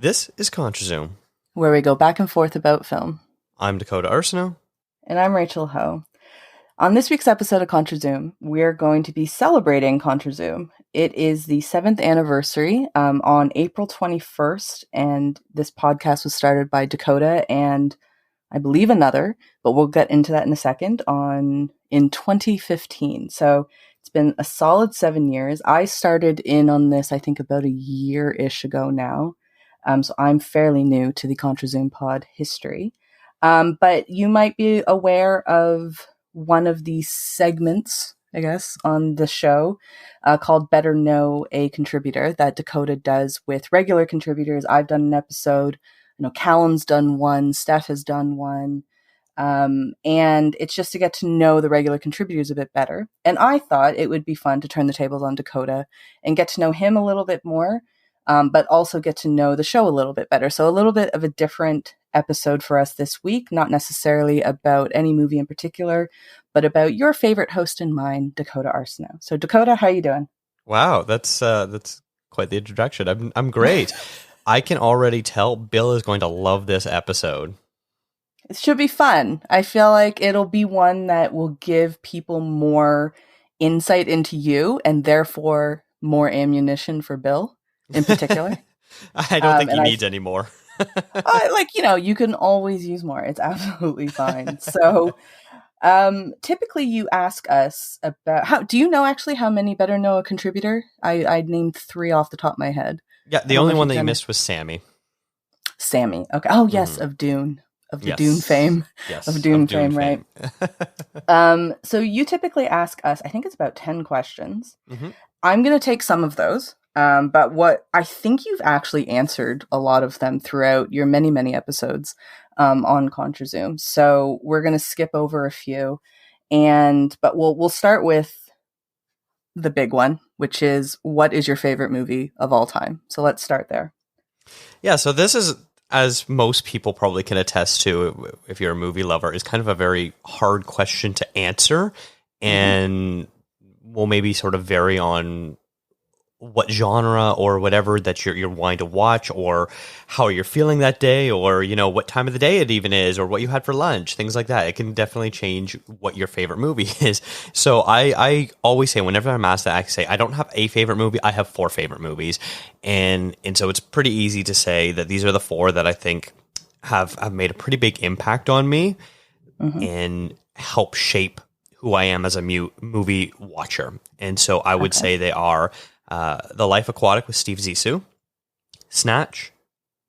This is ContraZoom. Where we go back and forth about film. I'm Dakota Arsenault. And I'm Rachel Ho. On this week's episode of ContraZoom, we're going to be celebrating ContraZoom. It is the 7th anniversary on April 21st, and this podcast was started by Dakota and I believe another, but we'll get into that in a second, in 2015. So it's been a solid 7 years. I started in on this, I think, about a year-ish ago now. So I'm fairly new to the contrazoompod history. But you might be aware of one of the segments, I guess, on the show called Better Know a Contributor that Dakota does with regular contributors. I've done an episode. Callum's done one, Steph has done one, and it's just to get to know the regular contributors a bit better. And I thought it would be fun to turn the tables on Dakota and get to know him a little bit more, but also get to know the show a little bit better. So a little bit of a different episode for us this week, not necessarily about any movie in particular, but about your favorite host and mine, Dakota Arsenault. So Dakota, how are you doing? Wow, that's quite the introduction. I'm great. I can already tell Bill is going to love this episode. It should be fun. I feel like it'll be one that will give people more insight into you and therefore more ammunition for Bill in particular. I don't think he needs any more. You can always use more. It's absolutely fine. So typically you ask us about do you know actually how many Better Know a Contributor? I named 3 off the top of my head. Yeah, the only one that you missed was Sammy. Sammy. Okay. Oh, yes, of Dune. Of the Dune fame. Yes. Of Dune fame, right? So you typically ask us, I think it's about 10 questions. Mm-hmm. I'm going to take some of those. But what I think you've actually answered a lot of them throughout your many, many episodes on ContraZoom. So we're going to skip over a few. But we'll start with the big one, which is, what is your favorite movie of all time? So let's start there. Yeah, so this is, as most people probably can attest to, if you're a movie lover, is kind of a very hard question to answer, and will maybe sort of vary on what genre or whatever that you're wanting to watch, or how you're feeling that day, or what time of the day it even is, or what you had for lunch, things like that. It can definitely change what your favorite movie is. So I always say, whenever I'm asked that, I say I don't have a favorite movie, I have 4 favorite movies, and so it's pretty easy to say that these are the 4 that I think have made a pretty big impact on me and help shape who I am as a movie watcher. And so I would say they are The Life Aquatic with Steve Zissou, Snatch,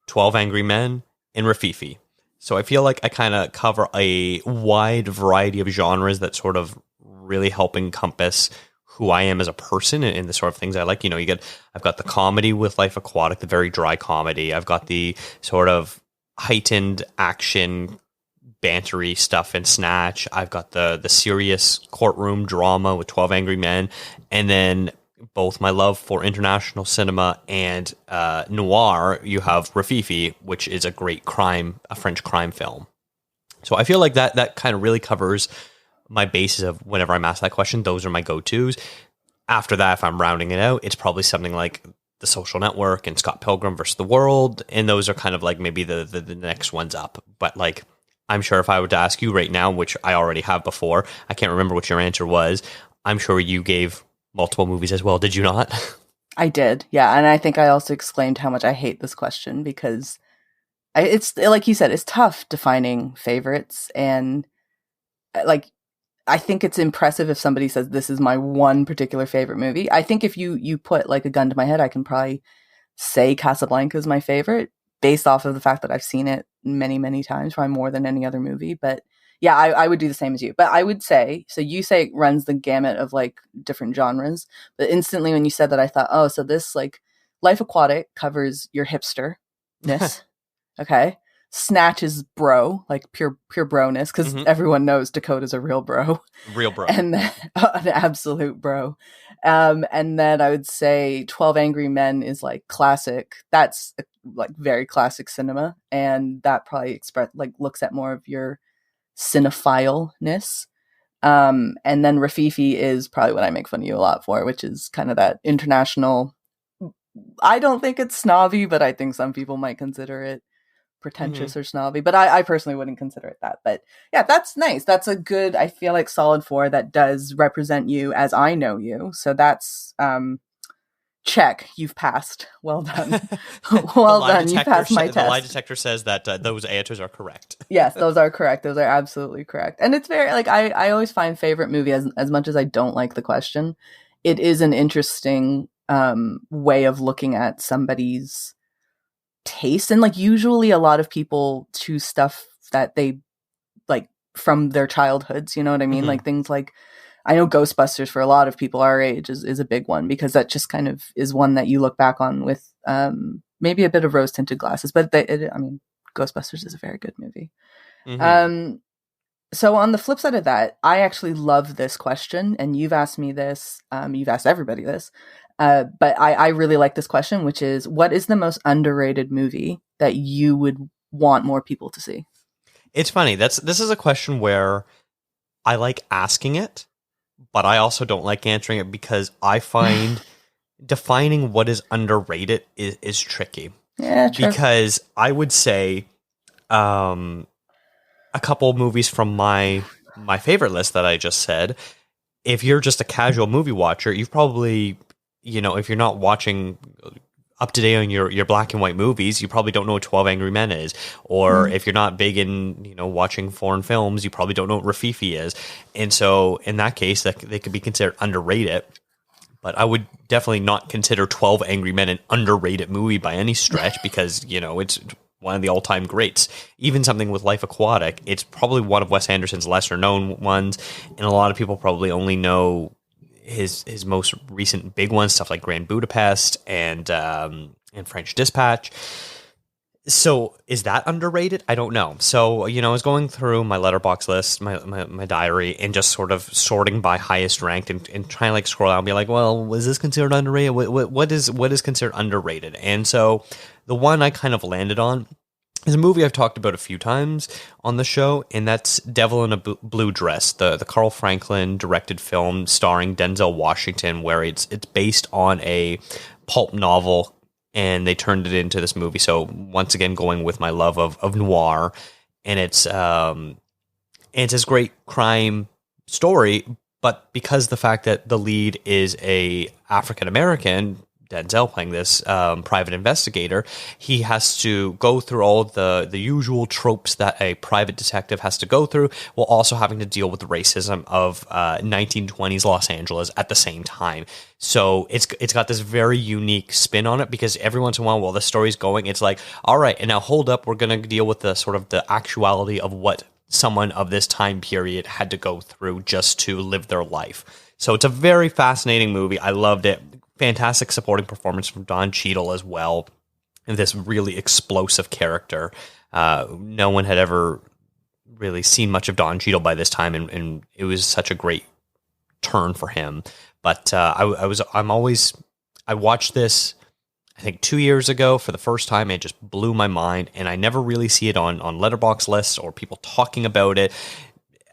12 Angry Men, and Rafifi. So I feel like I kind of cover a wide variety of genres that sort of really help encompass who I am as a person and the sort of things I like. I've got the comedy with Life Aquatic, the very dry comedy. I've got the sort of heightened action, bantery stuff in Snatch. I've got the serious courtroom drama with 12 Angry Men, and then both my love for international cinema and noir, you have Rafifi, which is a great a French crime film. So I feel like that kind of really covers my basis of whenever I'm asked that question. Those are my go-tos. After that, if I'm rounding it out, it's probably something like The Social Network and Scott Pilgrim versus the World, and those are kind of like maybe the next ones up. But like, I'm sure if I were to ask you right now, which I already have before, I can't remember what your answer was, I'm sure you gave multiple movies as well, did you not? I did, yeah. And I think I also explained how much I hate this question because it's, like you said, it's tough defining favorites. And like, I think it's impressive if somebody says, this is my one particular favorite movie. I think if you put like a gun to my head, I can probably say Casablanca is my favorite based off of the fact that I've seen it many, many times, probably more than any other movie. But yeah, I would do the same as you. But I would say, so you say it runs the gamut of like different genres. But instantly when you said that, I thought, oh, so this like Life Aquatic covers your hipsterness. Okay. Snatch is bro, like pure broness, because everyone knows Dakota's a real bro. Real bro. And then, an absolute bro. And then I would say 12 Angry Men is like classic. That's like very classic cinema. And that probably looks at more of your cinephile-ness. And then Rafifi is probably what I make fun of you a lot for, which is kind of that international I don't think it's snobby, but I think some people might consider it pretentious or snobby, but I personally wouldn't consider it that. But yeah, that's nice. That's a good, I feel like, solid 4 that does represent you as I know you. So that's check. You've passed. Well done. Well done. You passed my test. The lie detector says that those answers are correct. Yes, those are correct. Those are absolutely correct. And it's very, like, I always find favorite movie, as much as I don't like the question, it is an interesting way of looking at somebody's taste. And like usually a lot of people choose stuff that they like from their childhoods, you know what I mean? Like things like, I know Ghostbusters for a lot of people our age is a big one, because that just kind of is one that you look back on with maybe a bit of rose tinted glasses, but I mean, Ghostbusters is a very good movie. So on the flip side of that, I actually love this question, and you've asked me this, you've asked everybody this, but I really like this question, which is, what is the most underrated movie that you would want more people to see? It's funny. This is a question where I like asking it, but I also don't like answering it, because I find defining what is underrated is tricky. Yeah, true. Because I would say a couple movies from my favorite list that I just said, if you're just a casual movie watcher, you've probably, if you're not watching up to date on your black and white movies, you probably don't know what 12 Angry Men is. Or if you're not big in, watching foreign films, you probably don't know what Rafifi is. And so in that case, they could be considered underrated. But I would definitely not consider 12 Angry Men an underrated movie by any stretch, because, it's one of the all-time greats. Even something with Life Aquatic, it's probably one of Wes Anderson's lesser-known ones, and a lot of people probably only know his most recent big ones, stuff like Grand Budapest and French Dispatch. So is that underrated? I don't know. So, I was going through my letterbox list, my diary, and just sort of sorting by highest ranked and trying to like scroll out and be like, well, was this considered underrated? What is considered underrated? And so the one I kind of landed on is a movie I've talked about a few times on the show, and that's Devil in a Blue Dress, the Carl Franklin directed film starring Denzel Washington, where it's based on a pulp novel, and they turned it into this movie. So once again, going with my love of noir, and it's this great crime story, but because the fact that the lead is a African American, Denzel playing this private investigator, he has to go through all the usual tropes that a private detective has to go through, while also having to deal with the racism of 1920s Los Angeles at the same time. So it's got this very unique spin on it, because every once in a while the story's going, it's like, all right, and now hold up, we're going to deal with the sort of the actuality of what someone of this time period had to go through just to live their life. So it's a very fascinating movie. I loved it. Fantastic supporting performance from Don Cheadle as well, and this really explosive character. No one had ever really seen much of Don Cheadle by this time, and it was such a great turn for him. But I watched this, I think 2 years ago for the first time. It just blew my mind, and I never really see it on Letterboxd lists or people talking about it.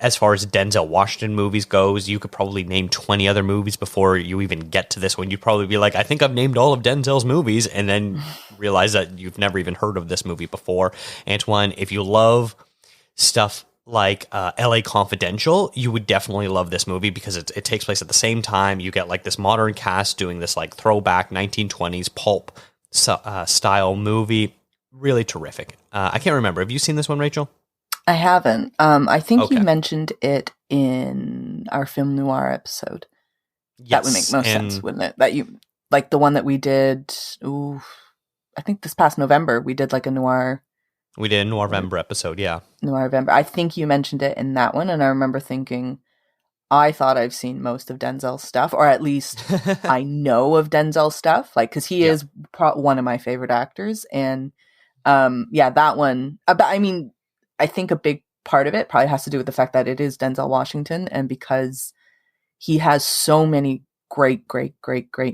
As far as Denzel Washington movies goes, you could probably name 20 other movies before you even get to this one. You'd probably be like, I think I've named all of Denzel's movies, and then realize that you've never even heard of this movie before. Antoine, if you love stuff like LA Confidential, you would definitely love this movie, because it takes place at the same time. You get like this modern cast doing this like throwback 1920s pulp style movie. Really terrific. I can't remember. Have you seen this one, Rachel? I haven't. I think you mentioned it in our film noir episode. Yes, that would make most sense, wouldn't it? That you like the one that we did. I think this past November we did like a noir. We did a Noirvember episode, yeah. Noirvember. I think you mentioned it in that one, and I remember thinking, I thought I've seen most of Denzel's stuff, or at least I know of Denzel's stuff, like because he is one of my favorite actors, and that one. But I mean, I think a big part of it probably has to do with the fact that it is Denzel Washington, and because he has so many great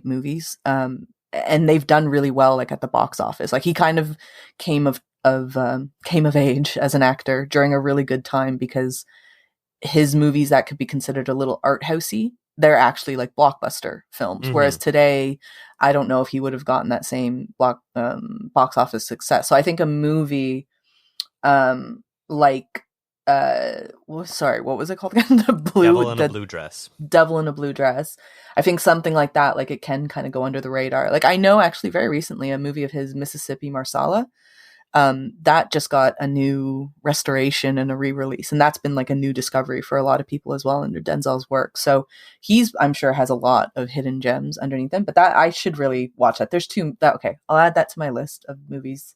movies, and they've done really well, like at the box office. Like he kind of came of age as an actor during a really good time, because his movies that could be considered a little art housey they're actually like blockbuster films. Whereas today, I don't know if he would have gotten that same box office success. So I think a movie like what was it called again? Devil in a Blue Dress. Devil in a Blue Dress. I think something like that, like it can kind of go under the radar. Like I know actually very recently a movie of his, Mississippi Marsala, that just got a new restoration and a re-release, and that's been like a new discovery for a lot of people as well under Denzel's work. So he's, I'm sure, has a lot of hidden gems underneath him. But that I should really watch that. There's okay, I'll add that to my list of movies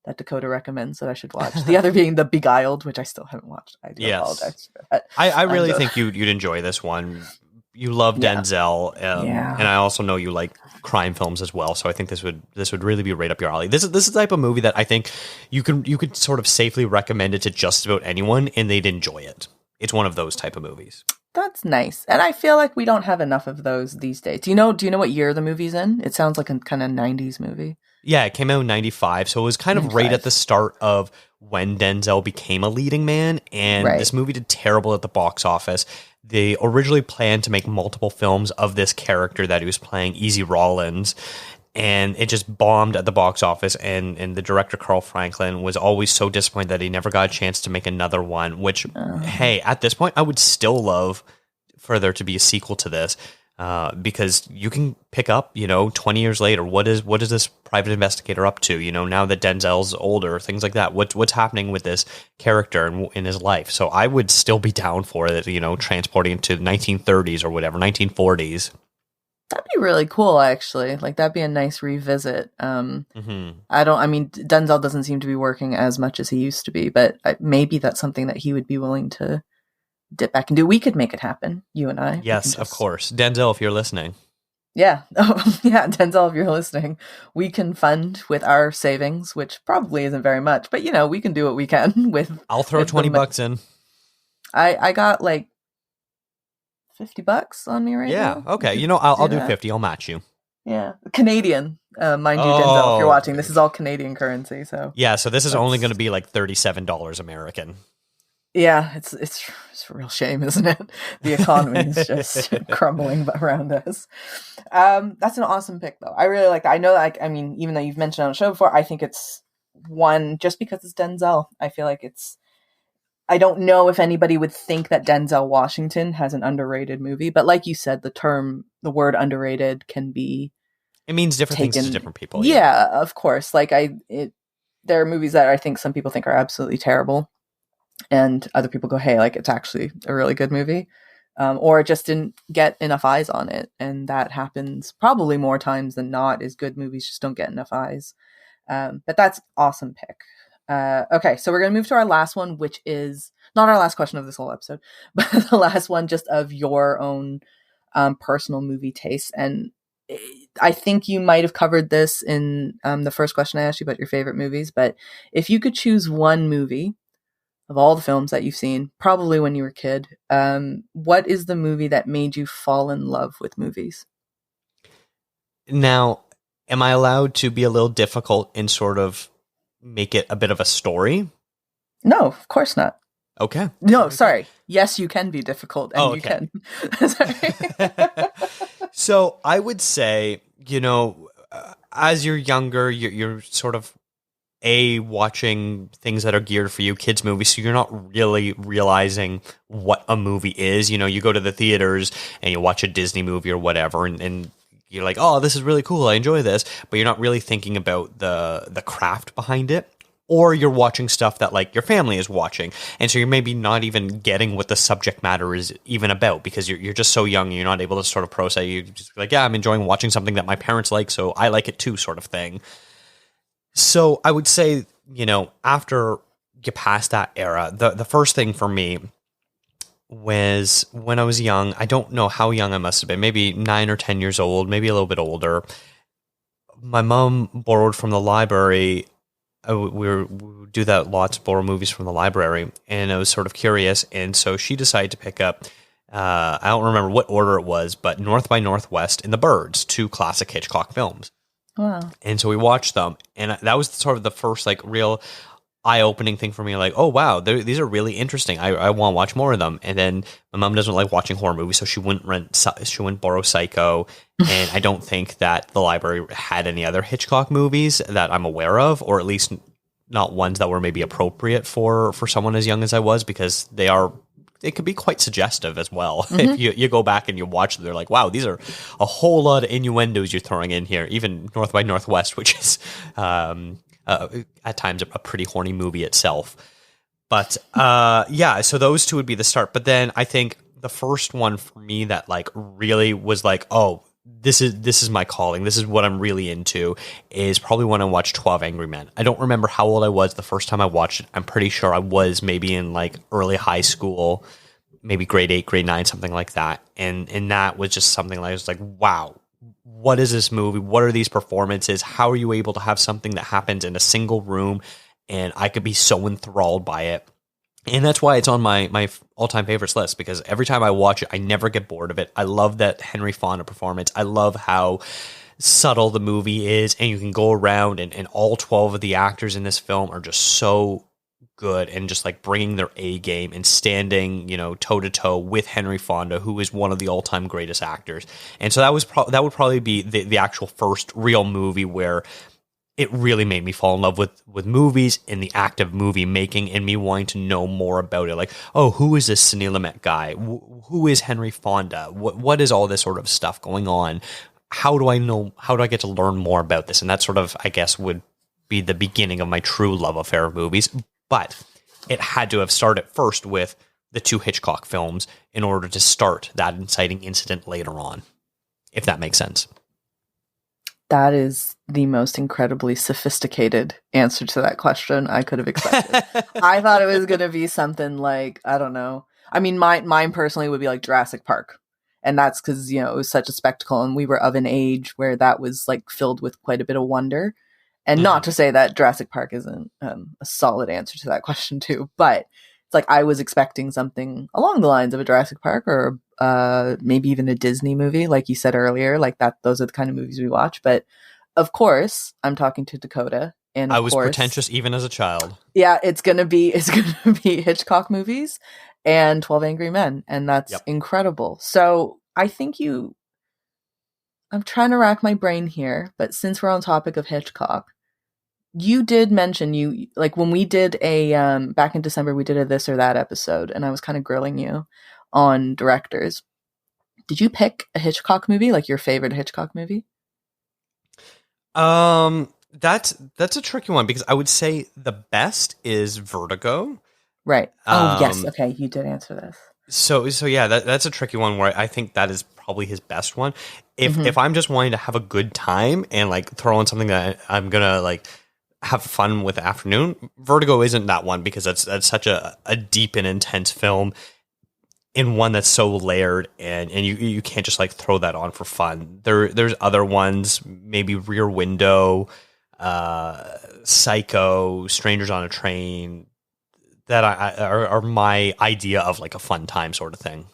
that Dakota recommends that I should watch. The other being The Beguiled, which I still haven't watched. I do apologize for that. I really think you'd enjoy this one. You love Denzel, and I also know you like crime films as well. So I think this would really be right up your alley. This is the type of movie that I think you could sort of safely recommend it to just about anyone, and they'd enjoy it. It's one of those type of movies. That's nice, and I feel like we don't have enough of those these days. Do you know what year the movie's in? It sounds like a kind of 90s movie. Yeah, it came out in 95, so it was kind of right at the start of when Denzel became a leading man, and this movie did terrible at the box office. They originally planned to make multiple films of this character that he was playing, Easy Rollins, and it just bombed at the box office, and the director, Carl Franklin, was always so disappointed that he never got a chance to make another one, which, hey, at this point, I would still love for there to be a sequel to this. Because you can pick up, 20 years later, what is this private investigator up to? Now that Denzel's older, things like that. What's happening with this character in his life? So I would still be down for it, transporting to 1930s or whatever, 1940s. That'd be really cool, actually. Like that'd be a nice revisit. Denzel doesn't seem to be working as much as he used to be, but maybe that's something that he would be willing to dip back and do. We could make it happen, you and I. Yes, of course. Denzel, if you're listening. Yeah. Oh, yeah, Denzel, if you're listening. We can fund with our savings, which probably isn't very much, but we can do what we can with. I'll throw $20 in. I got like $50 on me right now. Yeah, okay. I'll do 50. I'll match you. Yeah. Canadian, mind you, Denzel, if you're watching. This is all Canadian currency, so. Yeah, so this is only going to be like $37 American. Yeah, it's a real shame, isn't it? The economy is just crumbling around us. That's an awesome pick, though. I really like that. I know, even though you've mentioned it on the show before, I think it's one just because it's Denzel. I feel like I don't know if anybody would think that Denzel Washington has an underrated movie, but like you said, the word underrated can be. It means different things to different people. Yeah, of course. Like there are movies that I think some people think are absolutely terrible. And other people go, hey, like it's actually a really good movie. Or it just didn't get enough eyes on it. And that happens probably more times than not, is good movies just don't get enough eyes. But that's awesome pick. Okay, so we're going to move to our last one, which is not our last question of this whole episode, but the last one just of your own personal movie taste. And I think you might have covered this in the first question I asked you about your favorite movies. But if you could choose one movie of all the films that you've seen, probably when you were a kid, what is the movie that made you fall in love with movies? Now, am I allowed to be a little difficult and sort of make it a bit of a story? No, of course not. Okay. No, sorry. Yes, you can be difficult, and you can. So I would say, as you're younger, you're sort of watching things that are geared for you, kids movies, so you're not really realizing what a movie is. You go to the theaters and you watch a Disney movie or whatever, and you're like, oh, this is really cool, I enjoy this, but you're not really thinking about the craft behind it. Or you're watching stuff that like your family is watching, and so you're maybe not even getting what the subject matter is even about, because you're just so young and you're not able to sort of process. You just like, yeah, I'm enjoying watching something that my parents like, so I like it too, sort of thing. So I would say, after you pass that era, the first thing for me was when I was young. I don't know how young I must have been, maybe 9 or 10 years old, maybe a little bit older. My mom borrowed from the library. We do that lots, borrow movies from the library, and I was sort of curious, and so she decided to pick up, I don't remember what order it was, but North by Northwest and The Birds, 2 classic Hitchcock films. Wow. And so we watched them, and that was sort of the first like real eye-opening thing for me, like, oh wow, these are really interesting. I want to watch more of them. And then my mom doesn't like watching horror movies, so she wouldn't borrow Psycho. And I don't think that the library had any other Hitchcock movies that I'm aware of, or at least not ones that were maybe appropriate for someone as young as I was, because it could be quite suggestive as well. If you go back and you watch them, they're like, wow, these are a whole lot of innuendos you're throwing in here. Even North by Northwest, which is at times a pretty horny movie itself. But yeah, so those two would be the start. But then I think the first one for me that like really was like, oh, this is my calling, this is what I'm really into, is probably when I watched 12 Angry Men. I don't remember how old I was the first time I watched it. I'm pretty sure I was maybe in like early high school, maybe grade 8, grade 9, something like that. And that was just something like, I was like, wow, what is this movie? What are these performances? How are you able to have something that happens in a single room and I could be so enthralled by it? And that's why it's on my all-time favorites list, because every time I watch it, I never get bored of it. I love that Henry Fonda performance. I love how subtle the movie is, and you can go around and all 12 of the actors in this film are just so good and just like bringing their A game and standing, toe to toe with Henry Fonda, who is one of the all-time greatest actors. And so that would probably be the actual first real movie where it really made me fall in love with movies and the act of movie making, and me wanting to know more about it. Like, oh, who is this Sidney Lumet guy? Who is Henry Fonda? What is all this sort of stuff going on? How do I get to learn more about this? And that sort of, I guess, would be the beginning of my true love affair of movies. But it had to have started first with the 2 Hitchcock films in order to start that inciting incident later on, if that makes sense. That is the most incredibly sophisticated answer to that question I could have expected. I thought it was going to be something like, I don't know. I mean, mine personally would be like Jurassic Park. And that's because, it was such a spectacle, and we were of an age where that was like filled with quite a bit of wonder. And not to say that Jurassic Park isn't a solid answer to that question too, but it's like I was expecting something along the lines of a Jurassic Park or maybe even a Disney movie, like you said earlier, like that. Those are the kind of movies we watch. But of course, I'm talking to Dakota, and I was pretentious even as a child. Yeah, it's gonna be Hitchcock movies and 12 Angry Men, and that's incredible. So I think I'm trying to rack my brain here, but since we're on topic of Hitchcock, you did mention like when we did back in December, we did a this or that episode, and I was kind of grilling you on directors. Did you pick a Hitchcock movie, like your favorite Hitchcock movie? That's a tricky one, because I would say the best is Vertigo. Right. Oh, yes. Okay, you did answer this. So yeah, that's a tricky one where I think that is probably his best one. If I'm just wanting to have a good time and like throw on something that I'm gonna like have fun with the afternoon, Vertigo isn't that one, because that's such a deep and intense film, in one that's so layered, and you can't just like throw that on for fun. There's other ones, maybe Rear Window, Psycho, Strangers on a Train, that are my idea of like a fun time sort of thing.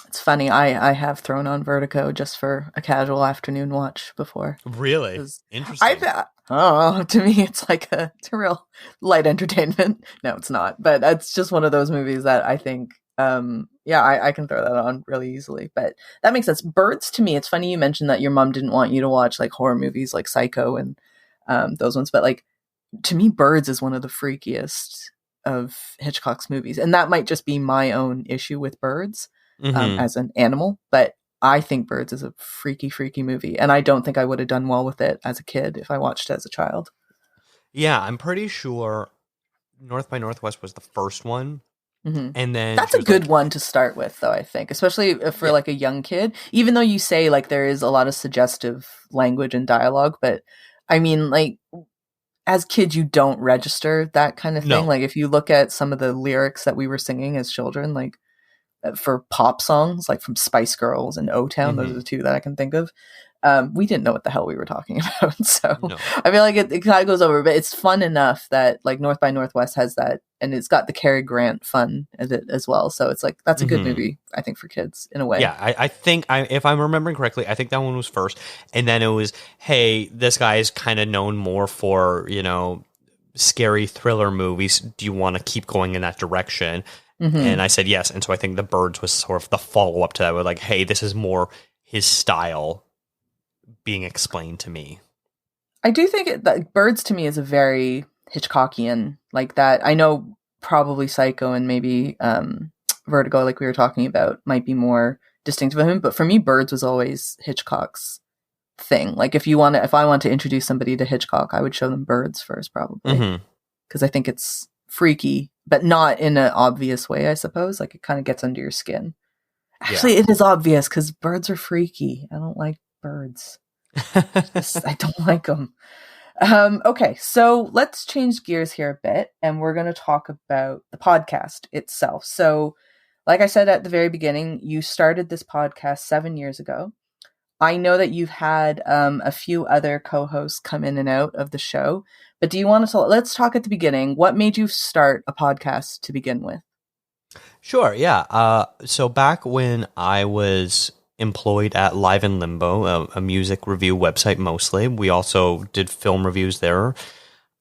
It's funny, I have thrown on Vertigo just for a casual afternoon watch before. Really? Interesting. To me, it's like it's a real light entertainment. No, it's not. But it's just one of those movies that I think, I can throw that on really easily. But that makes sense. Birds, to me, it's funny you mentioned that your mom didn't want you to watch like horror movies like Psycho and those ones. But like, to me, Birds is one of the freakiest of Hitchcock's movies. And that might just be my own issue with Birds as an animal. But I think Birds is a freaky, freaky movie. And I don't think I would have done well with it as a kid if I watched it as a child. Yeah, I'm pretty sure North by Northwest was the first one. And then that's a good one to start with, though, I think, especially for like a young kid, even though you say like there is a lot of suggestive language and dialogue. But I mean, like, as kids, you don't register that kind of thing. No. Like if you look at some of the lyrics that we were singing as children, like for pop songs, like from Spice Girls and O-Town, those are the two that I can think of. We didn't know what the hell we were talking about. So no. I feel like it kind of goes over, but it's fun enough that like North by Northwest has that, and it's got the Cary Grant fun of it as well. So it's like, that's a good movie, I think, for kids in a way. Yeah, I think if I'm remembering correctly, I think that one was first. And then it was, hey, this guy is kind of known more for, scary thriller movies. Do you want to keep going in that direction? And I said yes. And so I think The Birds was sort of the follow up to that. We're like, hey, this is more his style being explained to me. I do think that Birds to me is a very Hitchcockian, like that. I know probably Psycho and maybe Vertigo, like we were talking about, might be more distinct with him. But for me, Birds was always Hitchcock's thing. Like if I want to introduce somebody to Hitchcock, I would show them Birds first, probably, because I think it's freaky, but not in an obvious way, I suppose. Like it kind of gets under your skin. Actually, it is obvious because birds are freaky. I don't like birds. I don't like them. Okay, so let's change gears here a bit, and we're going to talk about the podcast itself. So, like I said at the very beginning, you started this podcast 7 years ago. I know that you've had a few other co-hosts come in and out of the show, but do you want to let's talk at the beginning. What made you start a podcast to begin with? Sure, yeah. So back when I was employed at Live in Limbo, a music review website mostly, we also did film reviews there.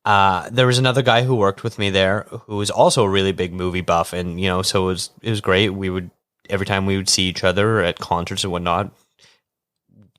There was another guy who worked with me there who was also a really big movie buff, and so it was great. We would, every time we would see each other at concerts and whatnot,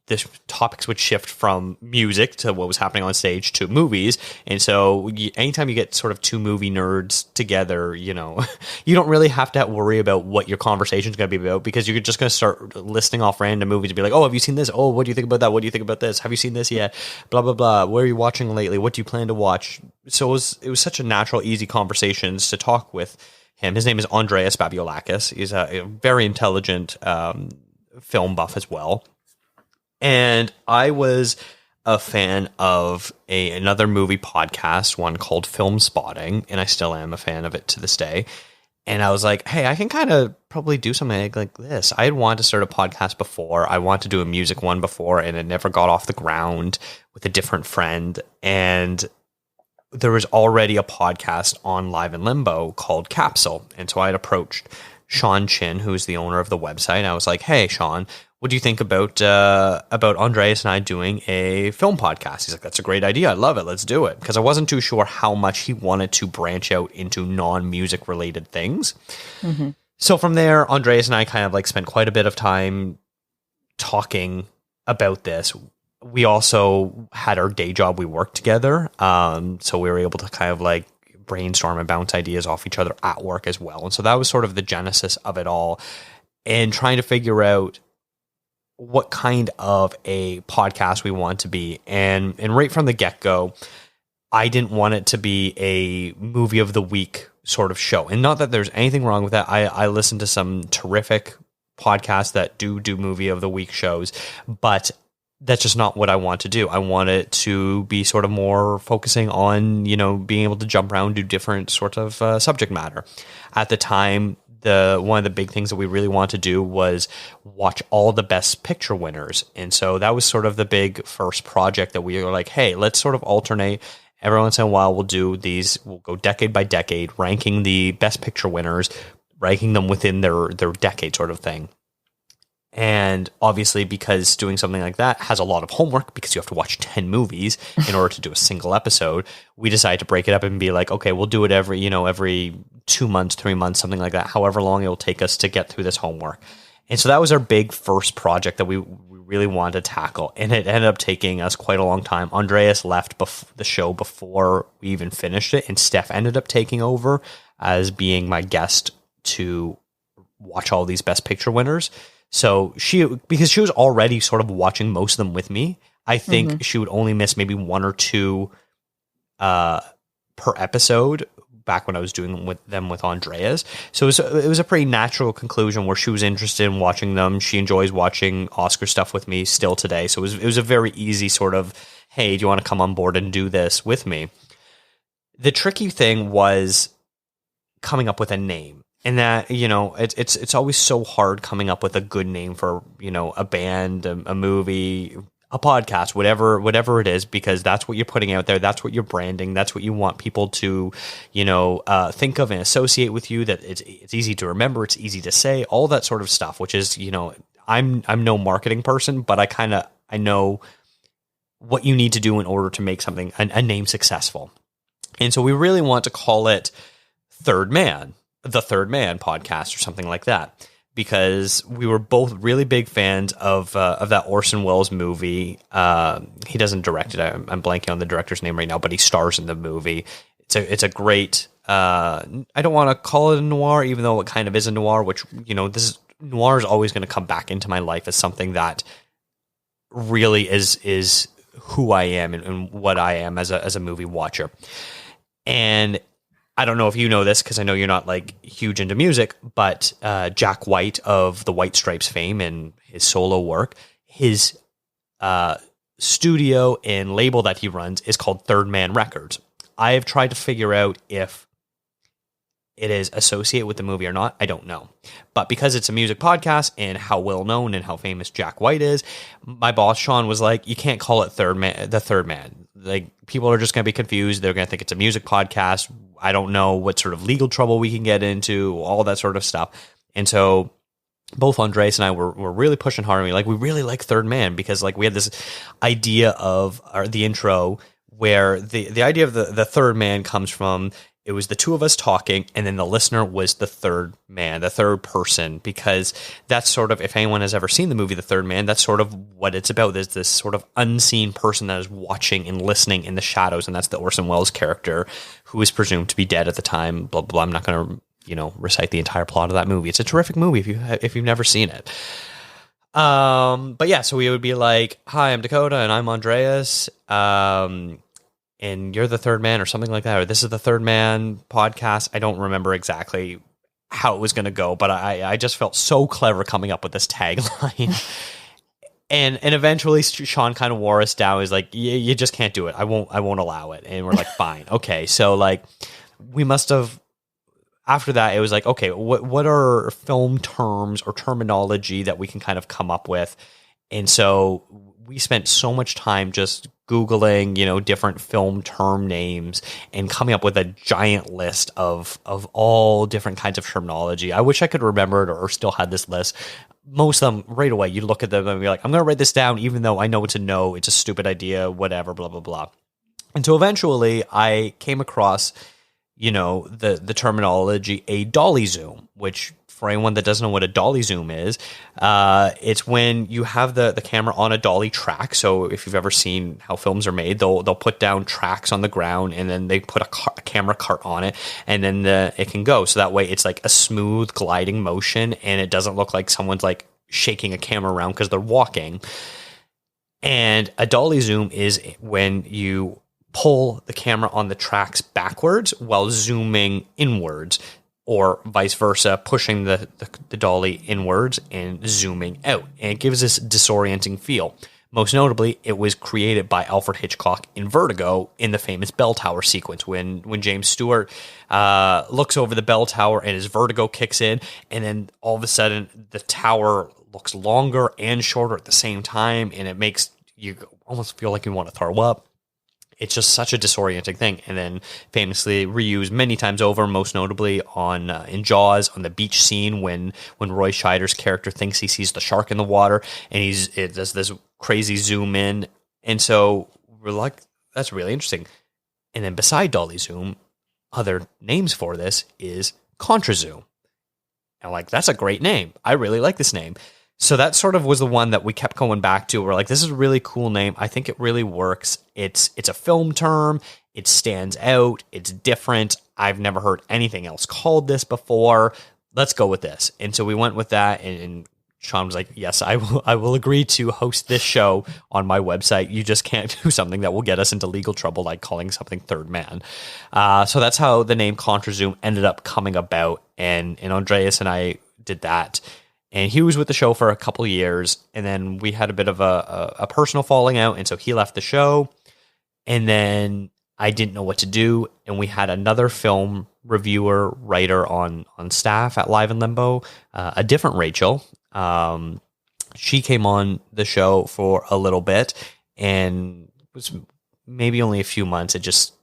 the topics would shift from music to what was happening on stage to movies. And so anytime you get sort of two movie nerds together, you don't really have to worry about what your conversation is going to be about, because you're just going to start listing off random movies and be like, oh, have you seen this? Oh, what do you think about that? What do you think about this? Have you seen this yet? Blah, blah, blah. What are you watching lately? What do you plan to watch? So it was such a natural, easy conversations to talk with him. His name is Andreas Babiolakis. He's a very intelligent film buff as well. And I was a fan of another movie podcast, one called Film Spotting, and I still am a fan of it to this day. And I was like, hey, I can kind of probably do something like this. I had wanted to start a podcast before. I wanted to do a music one before, and it never got off the ground with a different friend. And there was already a podcast on Live in Limbo called Capsule. And so I had approached Sean Chin, who's the owner of the website. I was like, hey, Sean, what do you think about Andreas and I doing a film podcast? He's like, that's a great idea. I love it. Let's do it. Because I wasn't too sure how much he wanted to branch out into non-music related things. So from there, Andreas and I kind of like spent quite a bit of time talking about this. We also had our day job. We worked together. So we were able to kind of like brainstorm and bounce ideas off each other at work as well. And so that was sort of the genesis of it all, and trying to figure out what kind of a podcast we want to be. And right from the get-go, I didn't want it to be a movie of the week sort of show. And not that there's anything wrong with that. I listen to some terrific podcasts that do movie of the week shows, but that's just not what I want to do. I want it to be sort of more focusing on, being able to jump around, do different sorts of subject matter. At the time, one of the big things that we really wanted to do was watch all the best picture winners. And so that was sort of the big first project that we were like, hey, let's sort of alternate. Every once in a while we'll go decade by decade, ranking the best picture winners, ranking them within their decade sort of thing. And obviously, because doing something like that has a lot of homework, because you have to watch 10 movies in order to do a single episode, we decided to break it up and be like, okay, we'll do it every 2 months, 3 months, something like that, however long it will take us to get through this homework. And so that was our big first project that we really wanted to tackle. And it ended up taking us quite a long time. Andreas left the show before we even finished it, and Steph ended up taking over as being my guest to watch all these best picture winners. So because she was already sort of watching most of them with me, I think she would only miss maybe one or two per episode back when I was doing them with Andreas. So it was a pretty natural conclusion where she was interested in watching them. She enjoys watching Oscar stuff with me still today. So it was a very easy sort of, hey, do you want to come on board and do this with me? The tricky thing was coming up with a name. And that, it's always so hard coming up with a good name for, a band, a movie, a podcast, whatever it is, because that's what you're putting out there. That's what you're branding. That's what you want people to, think of and associate with you, that it's easy to remember. It's easy to say, all that sort of stuff, which is, I'm no marketing person, but I know what you need to do in order to make something, a name successful. And so we really want to call it Third Man, the Third Man podcast or something like that, because we were both really big fans of that Orson Welles movie. He doesn't direct it. I'm blanking on the director's name right now, but he stars in the movie. It's a great. I don't want to call it a noir, even though it kind of is a noir. Which noir is always going to come back into my life as something that really is who I am and what I am as a movie watcher. And I don't know if you know this, because I know you're not like huge into music, but Jack White of the White Stripes fame and his solo work, his studio and label that he runs is called Third Man Records. I have tried to figure out if it is associated with the movie or not. I don't know. But because it's a music podcast and how well known and how famous Jack White is, my boss Sean was like, you can't call it the Third Man. Like, people are just going to be confused. They're going to think it's a music podcast. I don't know what sort of legal trouble we can get into, all that sort of stuff. And so both Andres and I were really pushing hard. We really like Third Man, because like we had this idea of the intro where the idea of the third man comes from, it was the two of us talking, and then the listener was the third man, the third person, because that's sort of, if anyone has ever seen the movie The Third Man, that's sort of what it's about. There's this sort of unseen person that is watching and listening in the shadows, and that's the Orson Welles character, who is presumed to be dead at the time, blah, blah, blah. I'm not going to, recite the entire plot of that movie. It's a terrific movie if you've never seen it. But yeah, so we would be like, hi, I'm Dakota, and I'm Andreas, and you're the third man or something like that, or this is the Third Man podcast. I don't remember exactly how it was going to go, but I just felt so clever coming up with this tagline. and eventually Sean kind of wore us down. He's like, you just can't do it. I won't allow it. And we're like, fine. Okay. So like we must have, after that, it was like, okay, what are film terms or terminology that we can kind of come up with? And so we spent so much time just Googling, different film term names and coming up with a giant list of all different kinds of terminology. I wish I could remember it or still had this list. Most of them, right away, you look at them and be like, I'm going to write this down, even though I know it's a no, it's a stupid idea, whatever, blah, blah, blah. And so eventually I came across, the terminology, a Dolly Zoom, which, for anyone that doesn't know what a Dolly Zoom is, it's when you have the camera on a dolly track. So if you've ever seen how films are made, they'll put down tracks on the ground, and then they put a camera cart on it, and then it can go. So that way it's like a smooth gliding motion, and it doesn't look like someone's like shaking a camera around because they're walking. And a Dolly Zoom is when you pull the camera on the tracks backwards while zooming inwards, or vice versa, pushing the dolly inwards and zooming out. And it gives this disorienting feel. Most notably, it was created by Alfred Hitchcock in Vertigo in the famous bell tower sequence when James Stewart looks over the bell tower and his vertigo kicks in, and then all of a sudden the tower looks longer and shorter at the same time, and it makes you almost feel like you want to throw up. It's just such a disorienting thing. And then famously reused many times over, most notably in Jaws, on the beach scene when Roy Scheider's character thinks he sees the shark in the water, and it does this crazy zoom in. And so we're like, that's really interesting. And then beside Dolly Zoom, other names for this is contrazoom. And like, that's a great name. I really like this name. So that sort of was the one that we kept going back to. We're like, this is a really cool name. I think it really works. It's a film term. It stands out. It's different. I've never heard anything else called this before. Let's go with this. And so we went with that. And Sean was like, yes, I will agree to host this show on my website. You just can't do something that will get us into legal trouble, like calling something Third Man. So that's how the name Contrazoom ended up coming about. And Andreas and I did that. And he was with the show for a couple of years, and then we had a bit of a personal falling out, and so he left the show, and then I didn't know what to do, and we had another film reviewer, writer on staff at Live in Limbo, a different Rachel. She came on the show for a little bit, and it was maybe only a few months. It just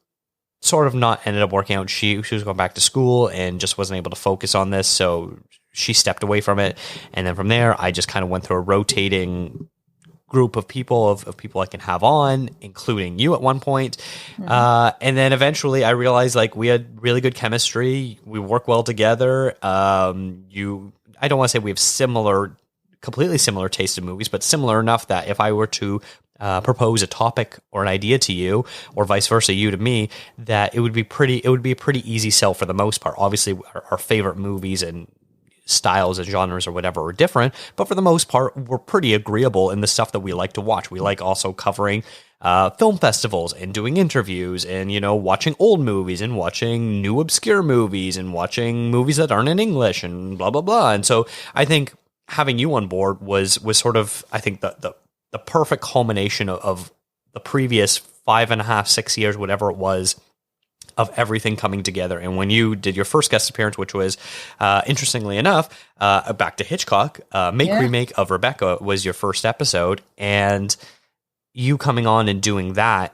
sort of not ended up working out. She was going back to school and just wasn't able to focus on this, so she stepped away from it. And then from there, I just kind of went through a rotating group of people of people I can have on, including you at one point. And then eventually I realized like we had really good chemistry. We work well together. I don't want to say we have completely similar taste in movies, but similar enough that if I were to propose a topic or an idea to you, or vice versa, you to me, that it would be a pretty easy sell for the most part. Obviously, our favorite movies and styles and genres or whatever are different, but for the most part, we're pretty agreeable in the stuff that we like to watch. We like also covering film festivals and doing interviews and, watching old movies and watching new obscure movies and watching movies that aren't in English and blah, blah, blah. And so I think having you on board was sort of, I think, the perfect culmination of the previous 5.5, 6 years, whatever it was, of everything coming together. And when you did your first guest appearance, which was, interestingly enough, back to Hitchcock, Remake of Rebecca was your first episode, and you coming on and doing that,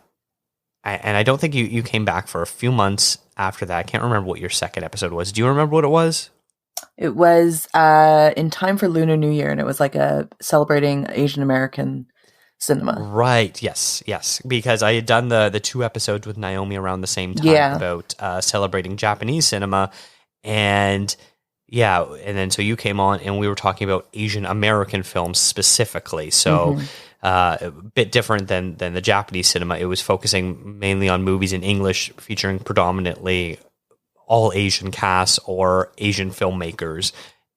and I don't think you came back for a few months after that. I can't remember what your second episode was. Do you remember what it was? It was in time for Lunar New Year, and it was like a celebrating Asian American cinema. Right. Yes. Because I had done the 2 episodes with Naomi around the same time about celebrating Japanese cinema. And then so you came on and we were talking about Asian American films specifically. So a bit different than the Japanese cinema. It was focusing mainly on movies in English, featuring predominantly all Asian casts or Asian filmmakers.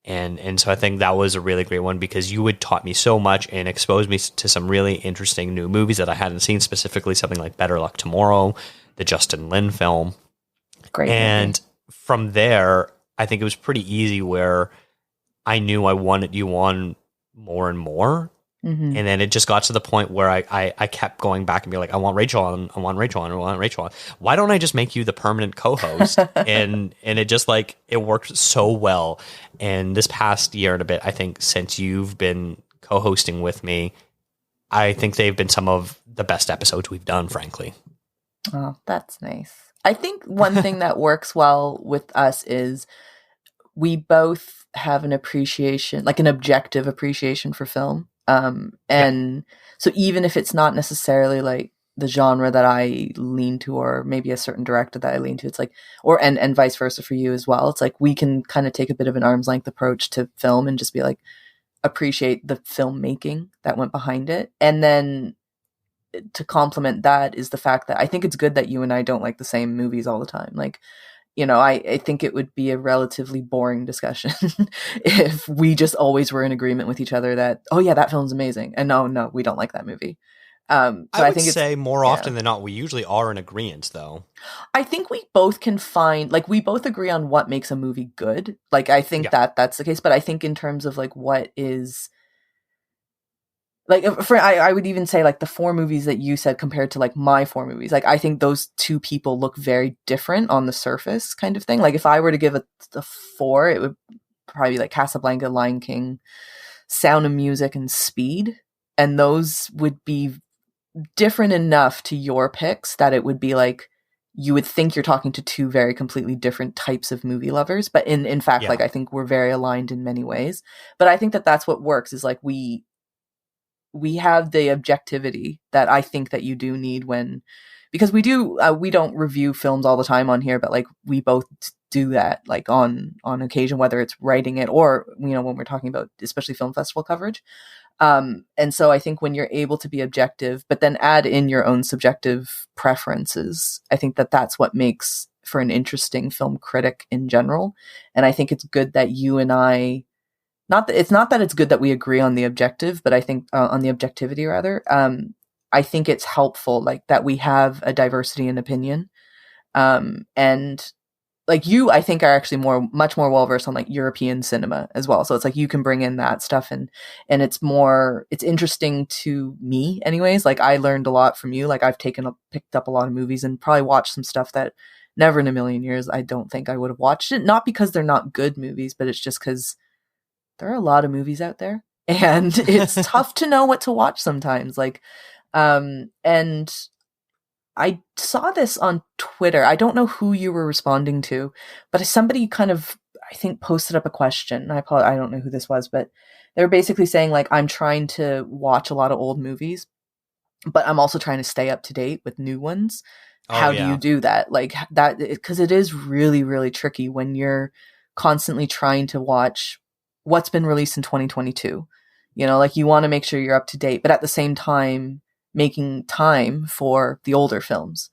And so I think that was a really great one because you had taught me so much and exposed me to some really interesting new movies that I hadn't seen, specifically something like Better Luck Tomorrow, the Justin Lin film. Great. And from there, I think it was pretty easy where I knew I wanted you on more and more. And then it just got to the point where I kept going back and be like, I want Rachel on. Why don't I just make you the permanent co-host? and it just like, it worked so well. And this past year and a bit, I think since you've been co-hosting with me, I think they've been some of the best episodes we've done, frankly. Oh, that's nice. I think one thing that works well with us is we both have an appreciation, like an objective appreciation for film. So even if it's not necessarily like the genre that I lean to, or maybe a certain director that I lean to, it's like, and vice versa for you as well. It's like, we can kind of take a bit of an arm's length approach to film and just be like, appreciate the filmmaking that went behind it. And then to complement that is the fact that I think it's good that you and I don't like the same movies all the time. Like, I think it would be a relatively boring discussion if we just always were in agreement with each other that, oh yeah, that film's amazing. And no, we don't like that movie. So I would say more often than not, we usually are in agreement though. I think we both can find, like, we both agree on what makes a movie good. Like, I think that's the case, but I think in terms of like, what is, like, I would even say like the 4 movies that you said compared to like my 4 movies, like I think those 2 people look very different on the surface, kind of thing. Like if I were to give a 4, it would probably be like Casablanca, Lion King, Sound of Music, and Speed, and those would be different enough to your picks that it would be like you would think you're talking to 2 very completely different types of movie lovers, but in fact, like I think we're very aligned in many ways. But I think that that's what works, is like we have the objectivity that I think that you do need because we don't review films all the time on here, but like we both do that like on occasion, whether it's writing it or, when we're talking about especially film festival coverage. And so I think when you're able to be objective, but then add in your own subjective preferences, I think that that's what makes for an interesting film critic in general. And I think it's good that you and I, it's not that it's good that we agree on the objective, but I think on the objectivity rather. I think it's helpful, like that we have a diversity in opinion. And like you, I think, are actually much more well-versed on like European cinema as well. So it's like you can bring in that stuff and it's interesting to me anyways. Like I learned a lot from you. Like I've picked up a lot of movies and probably watched some stuff that never in a million years I don't think I would have watched it. Not because they're not good movies, but it's just because there are a lot of movies out there and it's tough to know what to watch sometimes. Like, and I saw this on Twitter. I don't know who you were responding to, but somebody kind of I think, posted up a question. I don't know who this was, but they were basically saying, like, I'm trying to watch a lot of old movies, but I'm also trying to stay up to date with new ones. How do you do that? Like that, because it is really, really tricky when you're constantly trying to watch what's been released in 2022. You know, like you want to make sure you're up to date, but at the same time, making time for the older films.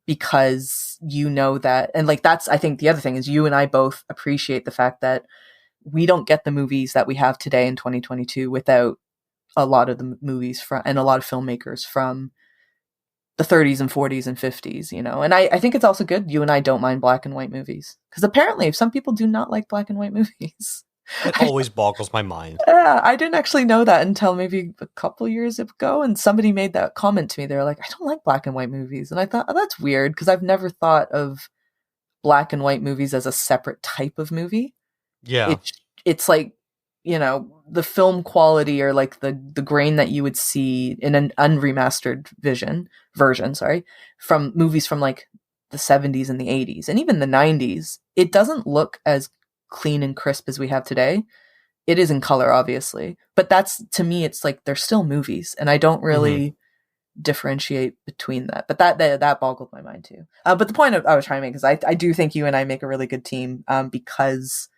Because you know that, and like that's, I think the other thing is you and I both appreciate the fact that we don't get the movies that we have today in 2022 without a lot of the movies from, and a lot of filmmakers from the 30s and 40s and 50s, you know. And I think it's also good you and I don't mind black and white movies, because apparently some people do not like black and white movies. It always boggles my mind. Yeah, I didn't actually know that until maybe a couple years ago, and somebody made that comment to me. They were like, I don't like black and white movies. And I thought, oh, that's weird, because I've never thought of black and white movies as a separate type of movie. Yeah. It's like, you know, the film quality, or like the grain that you would see in an unremastered version, from movies from like the 70s and the 80s and even the 90s. It doesn't look as clean and crisp as we have today. It is in color, obviously, but that's, to me, it's like they're still movies, and I don't really differentiate between that. But that boggled my mind too. But the point I was trying to make is I do think you and I make a really good team, because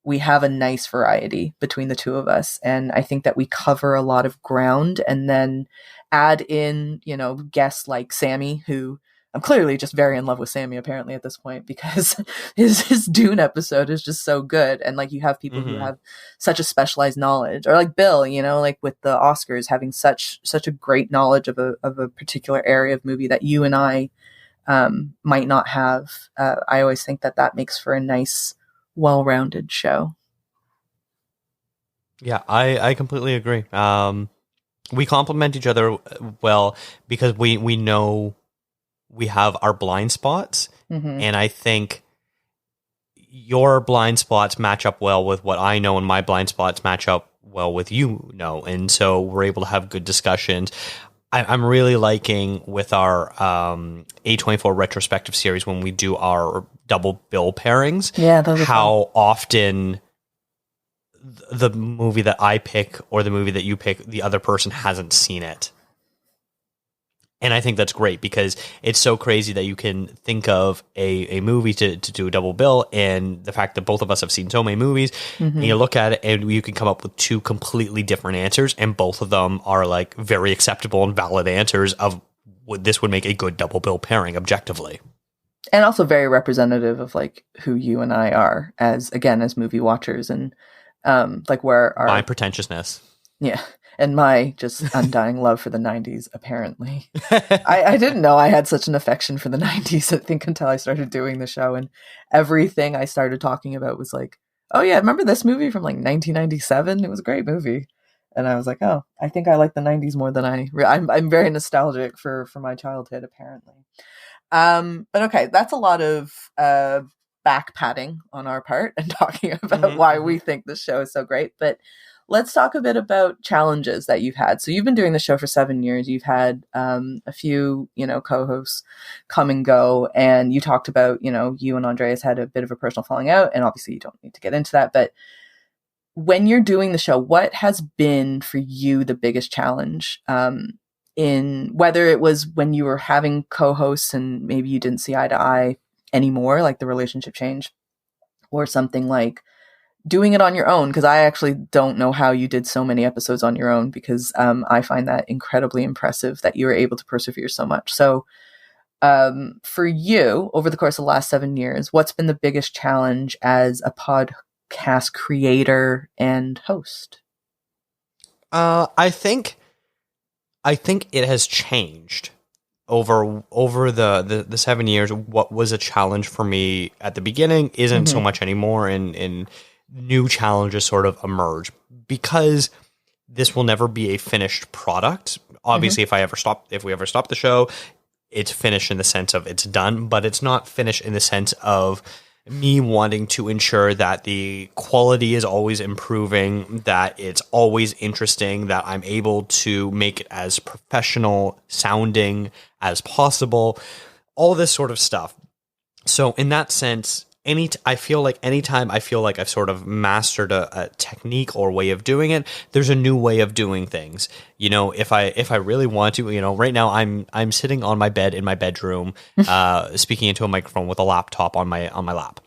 we have a nice variety between the two of us. And I think that we cover a lot of ground, and then add in, you know, guests like Sammy, who I'm clearly just very in love with Sammy apparently at this point, because his Dune episode is just so good. And like you have people who have such a specialized knowledge, or like Bill, you know, like with the Oscars, having such a great knowledge of a particular area of movie that you and I might not have. I always think that makes for a nice, well-rounded show. Yeah, I completely agree. We complement each other well, because we know we have our blind spots, and I think your blind spots match up well with what I know, and my blind spots match up well with you know, and so we're able to have good discussions. I'm really liking with our A24 retrospective series, when we do our double bill pairings, how often the movie that I pick or the movie that you pick, the other person hasn't seen it. And I think that's great, because it's so crazy that you can think of a movie to do a double bill, and the fact that both of us have seen so many movies, and you look at it and you can come up with two completely different answers, and both of them are like very acceptable and valid answers of what this would make a good double bill pairing objectively. And also very representative of like who you and I are as movie watchers, and like where our... my pretentiousness. Yeah. And my just undying love for the 90s, apparently. I didn't know I had such an affection for the 90s, I think, until I started doing the show. And everything I started talking about was like, oh yeah, remember this movie from like 1997? It was a great movie. And I was like, oh, I think I like the 90s more than I'm very nostalgic for my childhood, apparently. But okay, that's a lot of back patting on our part and talking about why we think this show is so great. But let's talk a bit about challenges that you've had. So you've been doing the show for 7 years. You've had a few, you know, co-hosts come and go, and you talked about, you know, you and Andreas had a bit of a personal falling out, and obviously you don't need to get into that. But when you're doing the show, what has been for you the biggest challenge, in whether it was when you were having co-hosts and maybe you didn't see eye to eye anymore, like the relationship changed, or something like doing it on your own? Because I actually don't know how you did so many episodes on your own, because I find that incredibly impressive that you were able to persevere so much. So for you, over the course of the last 7 years, what's been the biggest challenge as a podcast creator and host? I think it has changed over the 7 years. What was a challenge for me at the beginning isn't so much anymore, and new challenges sort of emerge, because this will never be a finished product. Obviously, if we ever stop the show, it's finished in the sense of it's done, but it's not finished in the sense of me wanting to ensure that the quality is always improving, that it's always interesting, that I'm able to make it as professional sounding as possible, all this sort of stuff. So in that sense, I feel like anytime I feel like I've sort of mastered a technique or way of doing it, there's a new way of doing things. You know, if I really want to, you know, right now I'm sitting on my bed in my bedroom, speaking into a microphone with a laptop on my lap.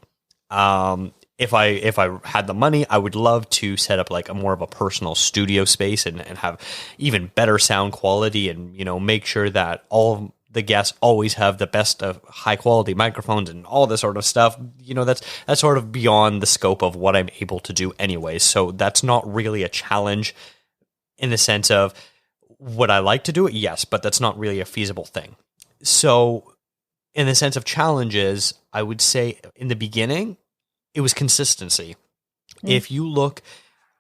If I had the money, I would love to set up like a more of a personal studio space and have even better sound quality, and, you know, make sure that all of the guests always have the best of high quality microphones and all this sort of stuff. You know, that's sort of beyond the scope of what I'm able to do anyways. So that's not really a challenge in the sense of, would I like to do it? Yes, but that's not really a feasible thing. So in the sense of challenges, I would say in the beginning, it was consistency. If you look,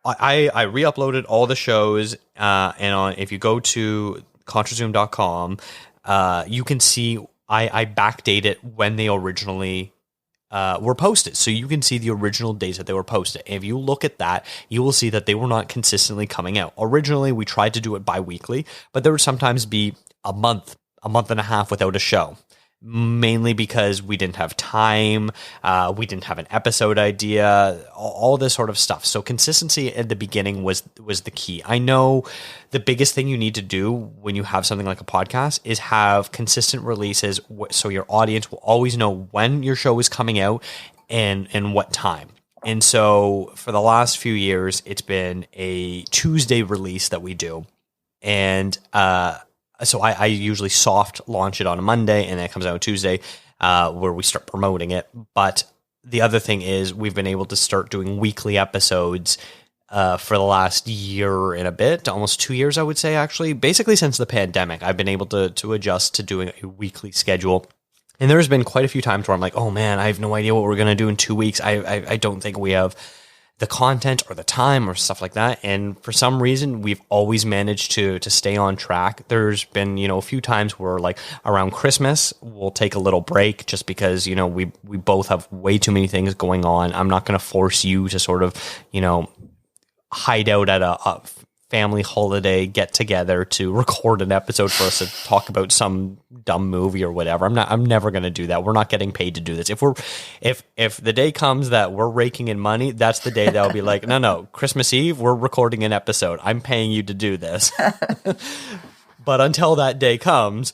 I re-uploaded all the shows, and if you go to contrazoom.com, you can see I backdate it when they originally were posted. So you can see the original days that they were posted. And if you look at that, you will see that they were not consistently coming out. Originally, we tried to do it bi-weekly, but there would sometimes be a month and a half without a show. Mainly because we didn't have time, we didn't have an episode idea, all this sort of stuff. So consistency at the beginning was the key. I know the biggest thing you need to do when you have something like a podcast is have consistent releases, so your audience will always know when your show is coming out and what time. And so for the last few years, it's been a Tuesday release that we do. And so I usually soft launch it on a Monday, and then it comes out on Tuesday, where we start promoting it. But the other thing is we've been able to start doing weekly episodes for the last year and a bit, almost 2 years, I would say, actually. Basically since the pandemic, I've been able to adjust to doing a weekly schedule. And there's been quite a few times where I'm like, oh man, I have no idea what we're going to do in 2 weeks. I don't think we have the content or the time or stuff like that. And for some reason, we've always managed to stay on track. There's been, you know, a few times where, like, around Christmas, we'll take a little break just because, you know, we both have way too many things going on. I'm not going to force you to sort of, you know, hide out at a family holiday get together to record an episode for us to talk about some dumb movie or whatever. I'm never going to do that. We're not getting paid to do this. If the day comes that we're raking in money, that's the day that I'll be like, no, Christmas Eve, we're recording an episode. I'm paying you to do this. But until that day comes,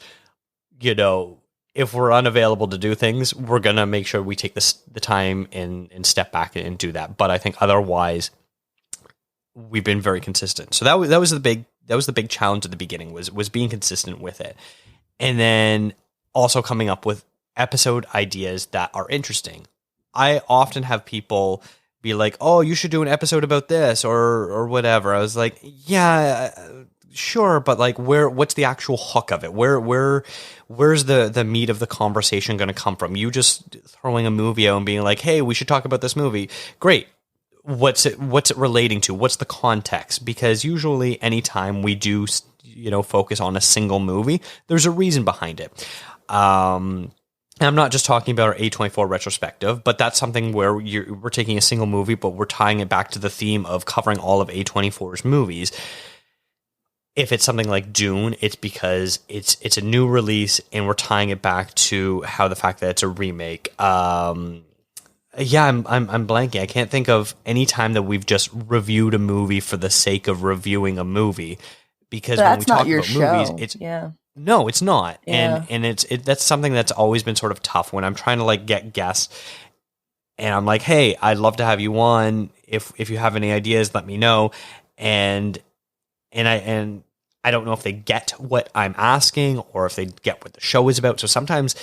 you know, if we're unavailable to do things, we're going to make sure we take the time and step back and do that. But I think otherwise, we've been very consistent. So that was the big challenge at the beginning was being consistent with it. And then also coming up with episode ideas that are interesting. I often have people be like, "Oh, you should do an episode about this or whatever." I was like, "Yeah, sure, but like what's the actual hook of it? Where's the meat of the conversation going to come from? You just throwing a movie out and being like, "Hey, we should talk about this movie." Great. What's it relating to? What's the context? Because usually anytime we do, you know, focus on a single movie, there's a reason behind it. And I'm not just talking about our A24 retrospective, but that's something where we're taking a single movie, but we're tying it back to the theme of covering all of A24's movies. If it's something like Dune, it's because it's a new release and we're tying it back to how the fact that it's a remake. Yeah, I'm blanking. I can't think of any time that we've just reviewed a movie for the sake of reviewing a movie, because when we talk about movies, it's no, it's not. Yeah. And that's something that's always been sort of tough when I'm trying to like get guests, and I'm like, hey, I'd love to have you on. If you have any ideas, let me know. And I don't know if they get what I'm asking or if they get what the show is about. So sometimes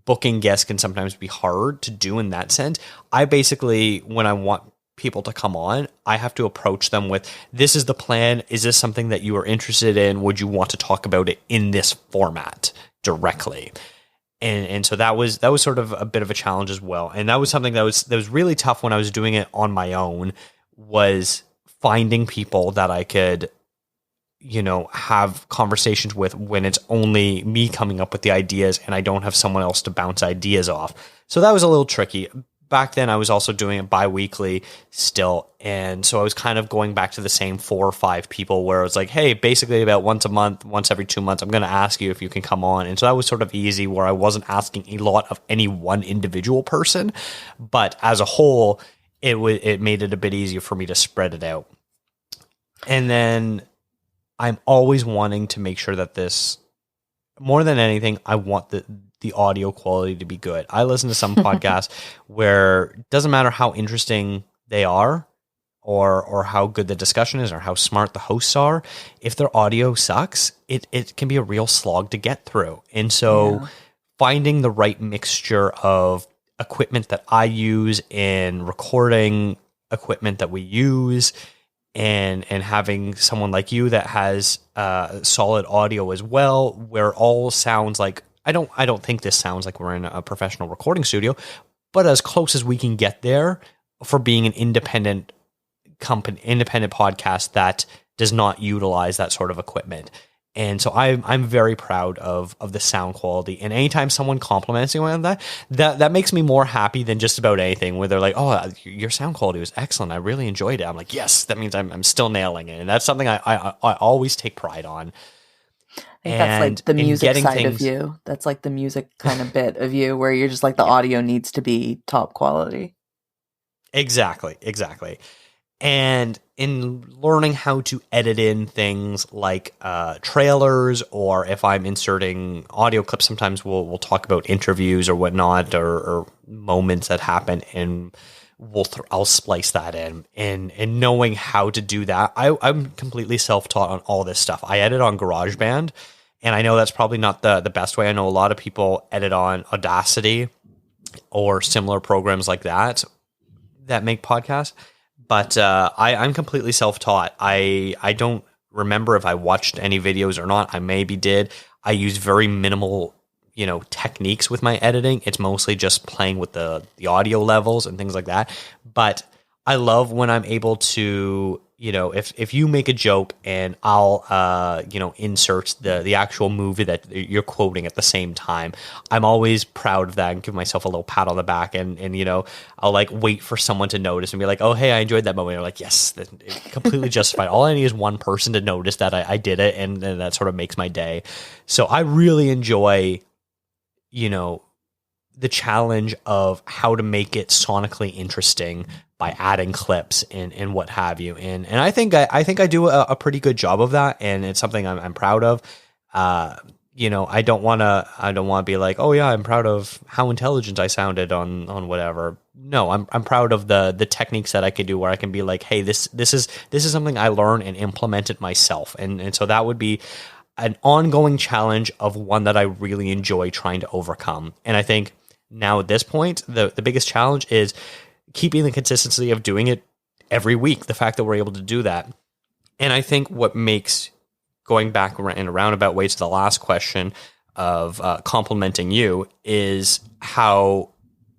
booking guests can sometimes be hard to do in that sense. I basically, when I want people to come on, I have to approach them with, this is the plan. Is this something that you are interested in? Would you want to talk about it in this format directly? And so that was sort of a bit of a challenge as well. And that was something that was really tough when I was doing it on my own, was finding people that I could, you know, have conversations with when it's only me coming up with the ideas and I don't have someone else to bounce ideas off. So that was a little tricky. back then I was also doing it bi-weekly still. And so I was kind of going back to the same 4 or 5 people where it was like, hey, basically about once a month, once every 2 months, I'm going to ask you if you can come on. And so that was sort of easy where I wasn't asking a lot of any one individual person, but as a whole, it made it a bit easier for me to spread it out. And then I'm always wanting to make sure that this, more than anything, I want the audio quality to be good. I listen to some podcasts where it doesn't matter how interesting they are or how good the discussion is or how smart the hosts are. If their audio sucks, it can be a real slog to get through. And so finding the right mixture of equipment that I use in recording equipment that we use and having someone like you that has solid audio as well, where it all sounds like, I don't think this sounds like we're in a professional recording studio, but as close as we can get there for being an independent podcast that does not utilize that sort of equipment. And so I'm very proud of the sound quality. And anytime someone compliments me on that makes me more happy than just about anything, where they're like, oh, your sound quality was excellent, I really enjoyed it. I'm like, yes, that means I'm still nailing it. And that's something I always take pride on. I think that's like the music side of you. That's like the music kind of bit of you where you're just like, the audio needs to be top quality. Exactly. And in learning how to edit in things like trailers, or if I'm inserting audio clips, sometimes we'll talk about interviews or whatnot, or moments that happen, and I'll splice that in. And knowing how to do that, I'm completely self-taught on all this stuff. I edit on GarageBand, and I know that's probably not the best way. I know a lot of people edit on Audacity or similar programs like that make podcasts. But I'm completely self-taught. I don't remember if I watched any videos or not. I maybe did. I use very minimal, techniques with my editing. It's mostly just playing with the audio levels and things like that. But I love when I'm able to, if you make a joke and I'll, insert the actual movie that you're quoting at the same time. I'm always proud of that and give myself a little pat on the back, and I'll like wait for someone to notice and be like, oh, hey, I enjoyed that moment. You're like, yes, completely justified. All I need is one person to notice that I did it, and then that sort of makes my day. So I really enjoy, the challenge of how to make it sonically interesting by adding clips and what have you. And I think I do a pretty good job of that, and it's something I'm proud of. I don't want to be like, oh yeah, I'm proud of how intelligent I sounded on whatever. No, I'm proud of the techniques that I could do, where I can be like, hey, this is something I learned and implemented myself. And so that would be an ongoing challenge of one that I really enjoy trying to overcome. And I think now at this point, the biggest challenge is keeping the consistency of doing it every week, the fact that we're able to do that. And I think what makes, going back in a roundabout way to the last question of complimenting you, is how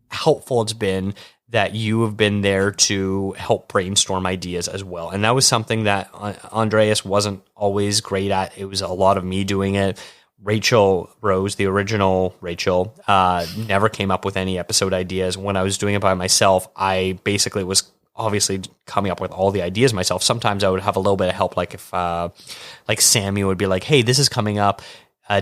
helpful it's been that you have been there to help brainstorm ideas as well. And that was something that Andreas wasn't always great at. It was a lot of me doing it. Rachel Rose, the original Rachel, never came up with any episode ideas. When I was doing it by myself, I basically was obviously coming up with all the ideas myself. Sometimes I would have a little bit of help, like if like Sammy would be like, hey, this is coming up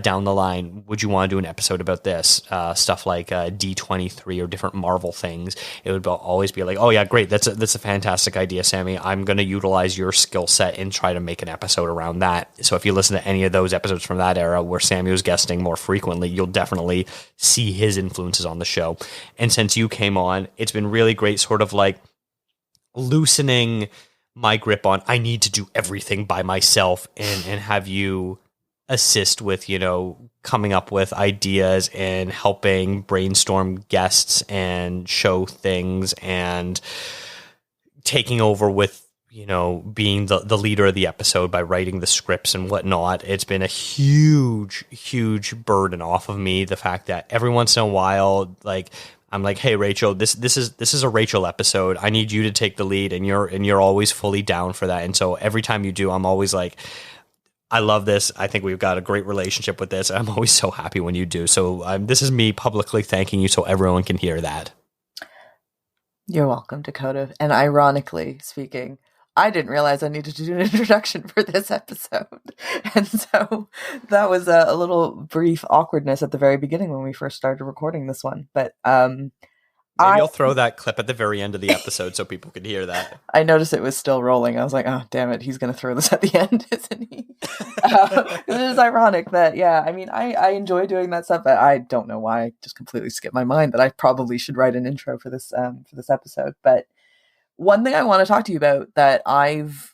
down the line, would you want to do an episode about this? Stuff like D23 or different Marvel things. It would always be like, oh yeah, great, that's a fantastic idea, Sammy. I'm going to utilize your skill set and try to make an episode around that. So if you listen to any of those episodes from that era where Sammy was guesting more frequently, you'll definitely see his influences on the show. And since you came on, it's been really great, sort of like loosening my grip on, I need to do everything by myself, and have you assist with, coming up with ideas and helping brainstorm guests and show things, and taking over with, being the leader of the episode by writing the scripts and whatnot. It's been a huge, huge burden off of me. The fact that every once in a while, like, I'm like, hey, Rachel, this is a Rachel episode. I need you to take the lead, and you're always fully down for that. And so every time you do, I'm always like, I love this. I think we've got a great relationship with this. I'm always so happy when you do. So this is me publicly thanking you so everyone can hear that. You're welcome, Dakota. And ironically speaking, I didn't realize I needed to do an introduction for this episode. And so that was a little brief awkwardness at the very beginning when we first started recording this one. But Maybe I'll throw that clip at the very end of the episode so people could hear that. I noticed it was still rolling. I was like, oh, damn it, he's going to throw this at the end, isn't he? It is ironic that, yeah, I mean, I enjoy doing that stuff, but I don't know why. I just completely skipped my mind that I probably should write an intro for this episode. But one thing I want to talk to you about that I've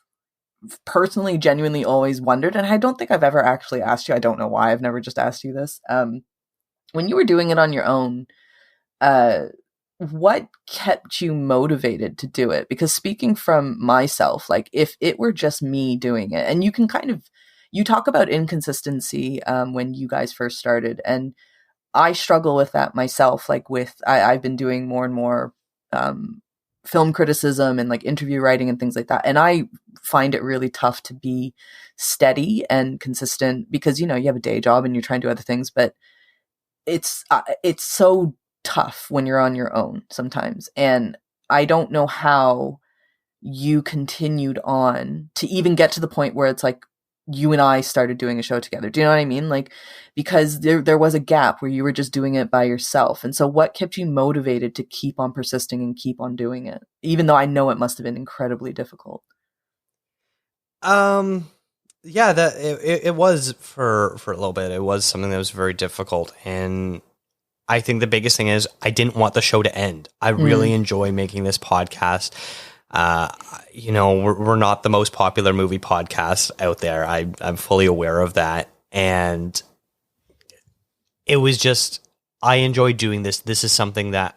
personally genuinely always wondered, and I don't think I've ever actually asked you, I don't know why I've never just asked you this. When you were doing it on your own, what kept you motivated to do it? Because speaking from myself, like if it were just me doing it, and you can you talk about inconsistency when you guys first started, and I struggle with that myself. Like I've been doing more and more film criticism and like interview writing and things like that, and I find it really tough to be steady and consistent because you have a day job and you're trying to do other things, but it's so tough when you're on your own sometimes. And I don't know how you continued on to even get to the point where it's like you and I started doing a show together. Do you know what I mean? Like, because there was a gap where you were just doing it by yourself. And so what kept you motivated to keep on persisting and keep on doing it? Even though I know it must have been incredibly difficult. Yeah, that it was for a little bit. It was something that was very difficult, and I think the biggest thing is I didn't want the show to end. I really enjoy making this podcast. We're not the most popular movie podcast out there. I'm fully aware of that. And it was just, I enjoy doing this. This is something that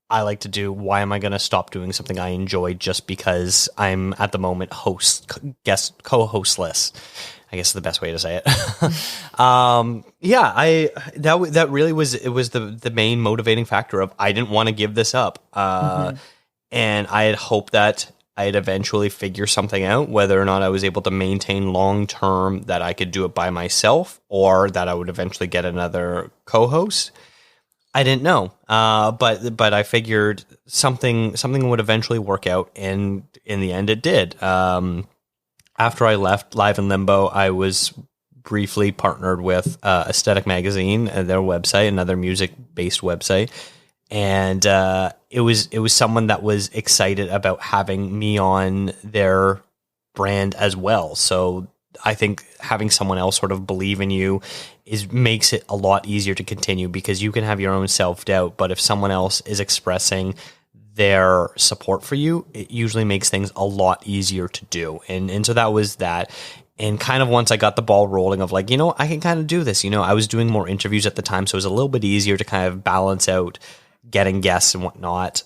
I like to do. Why am I going to stop doing something I enjoy just because I'm at the moment co-hostless? I guess is the best way to say it. That really was, it was the main motivating factor of I didn't want to give this up. And I had hoped that I'd eventually figure something out, whether or not I was able to maintain long-term that I could do it by myself or that I would eventually get another co-host. I didn't know. But I figured something would eventually work out. And in the end it did. After I left Live in Limbo, I was briefly partnered with Aesthetic Magazine, their website, another music-based website, and it was someone that was excited about having me on their brand as well. So I think having someone else sort of believe in you makes it a lot easier to continue because you can have your own self-doubt, but if someone else is expressing their support for you, it usually makes things a lot easier to do. And so that was that. And kind of once I got the ball rolling of like, I can kind of do this, I was doing more interviews at the time. So it was a little bit easier to kind of balance out getting guests and whatnot.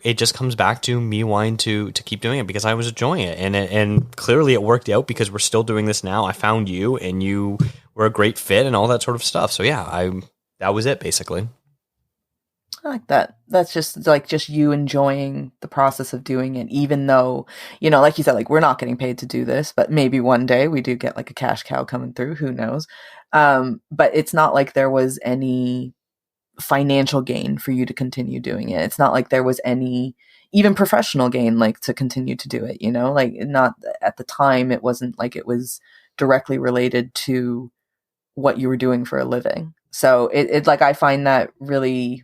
It just comes back to me wanting to keep doing it because I was enjoying it. And clearly it worked out because we're still doing this now. I found you and you were a great fit and all that sort of stuff. So yeah, that was it basically. I like that. That's just you enjoying the process of doing it, even though, like you said, like we're not getting paid to do this, but maybe one day we do get like a cash cow coming through, who knows? But it's not like there was any financial gain for you to continue doing it. It's not like there was any even professional gain, like to continue to do it, like not at the time. It wasn't like it was directly related to what you were doing for a living. So it like, I find that really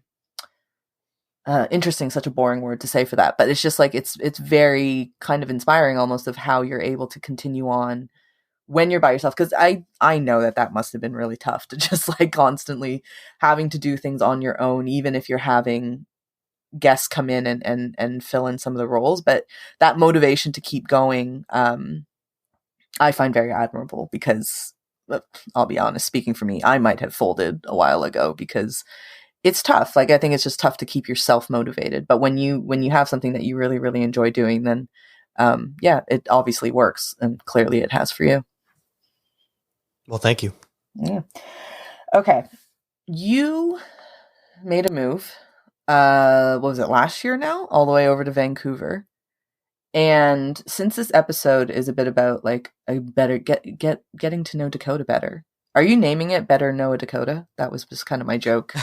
interesting, such a boring word to say for that, but it's just like, it's very kind of inspiring almost of how you're able to continue on when you're by yourself. Cause I know that must've been really tough to just like constantly having to do things on your own, even if you're having guests come in and fill in some of the roles, but that motivation to keep going, I find very admirable because I'll be honest, speaking for me, I might have folded a while ago because it's tough. Like, I think it's just tough to keep yourself motivated. But when you have something that you really, really enjoy doing, then it obviously works. And clearly it has for you. Well, thank you. Yeah. Okay. You made a move. What was it, last year now? All the way over to Vancouver. And since this episode is a bit about like a better getting to know Dakota better, Are you naming it Better Know a Dakota? That was just kind of my joke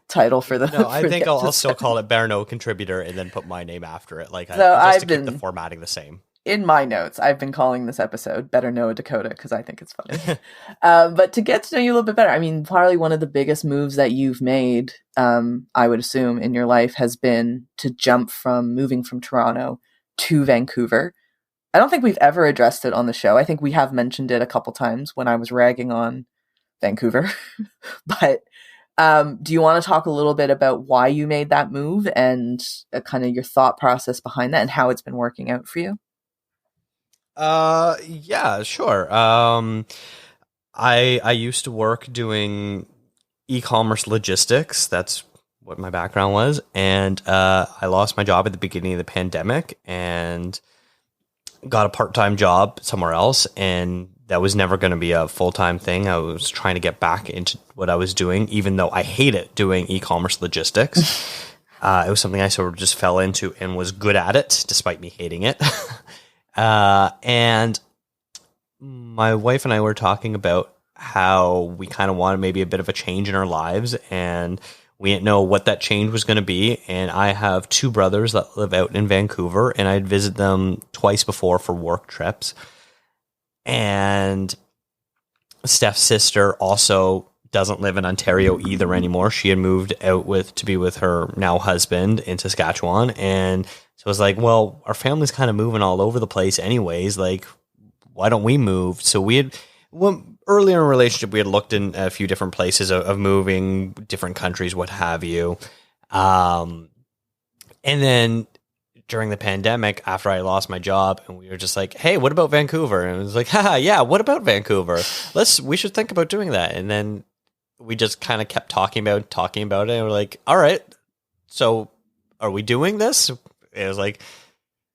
title for the. No, I for think the I'll still call it Bear No Contributor and then put my name after it. Like, So just I've to keep the been formatting the same. in my notes. I've been calling this episode Better Know a Dakota because I think it's funny. But to get to know you a little bit better, I mean, probably one of the biggest moves that you've made, I would assume, in your life has been to jump from moving from Toronto to Vancouver. I don't think we've ever addressed it on the show. I think we have mentioned it a couple times when I was ragging on Vancouver. But do you want to talk a little bit about why you made that move and kind of your thought process behind that and how it's been working out for you? Yeah, sure. I used to work doing e-commerce logistics. That's what my background was. And I lost my job at the beginning of the pandemic and got a part-time job somewhere else, and that was never going to be a full-time thing. I was trying to get back into what I was doing, even though I hated doing e-commerce logistics. It was something I sort of just fell into and was good at it, despite me hating it. And my wife and I were talking about how we kind of wanted maybe a bit of a change in our lives, and we didn't know what that change was going to be. And I have two brothers that live out in Vancouver, and I'd visit them twice before for work trips. And Steph's sister also doesn't live in Ontario either anymore. She had moved out to be with her now husband in Saskatchewan. And so I was like, well, our family's kind of moving all over the place anyways. Like, why don't we move? So earlier in a relationship, we had looked in a few different places of moving, different countries, what have you. And then during the pandemic, after I lost my job, and we were just like, hey, what about Vancouver? And it was like, haha, yeah, what about Vancouver? We should think about doing that. And then we just kind of kept talking about it. And we're like, all right, so are we doing this? It was like,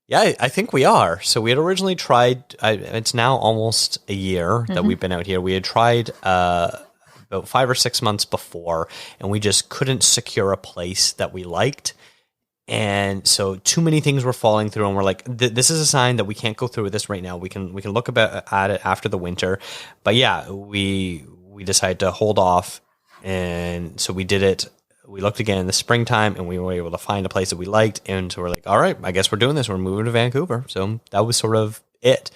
yeah, I think we are. So we had originally tried, it's now almost a year that we've been out here. We had tried about 5 or 6 months before, and we just couldn't secure a place that we liked. And so too many things were falling through, and we're like, this is a sign that we can't go through with this right now. We can look at it after the winter. But yeah, we decided to hold off. And so we did it. We looked again in the springtime, and we were able to find a place that we liked. And so we're like, all right, I guess we're doing this. We're moving to Vancouver. So that was sort of it.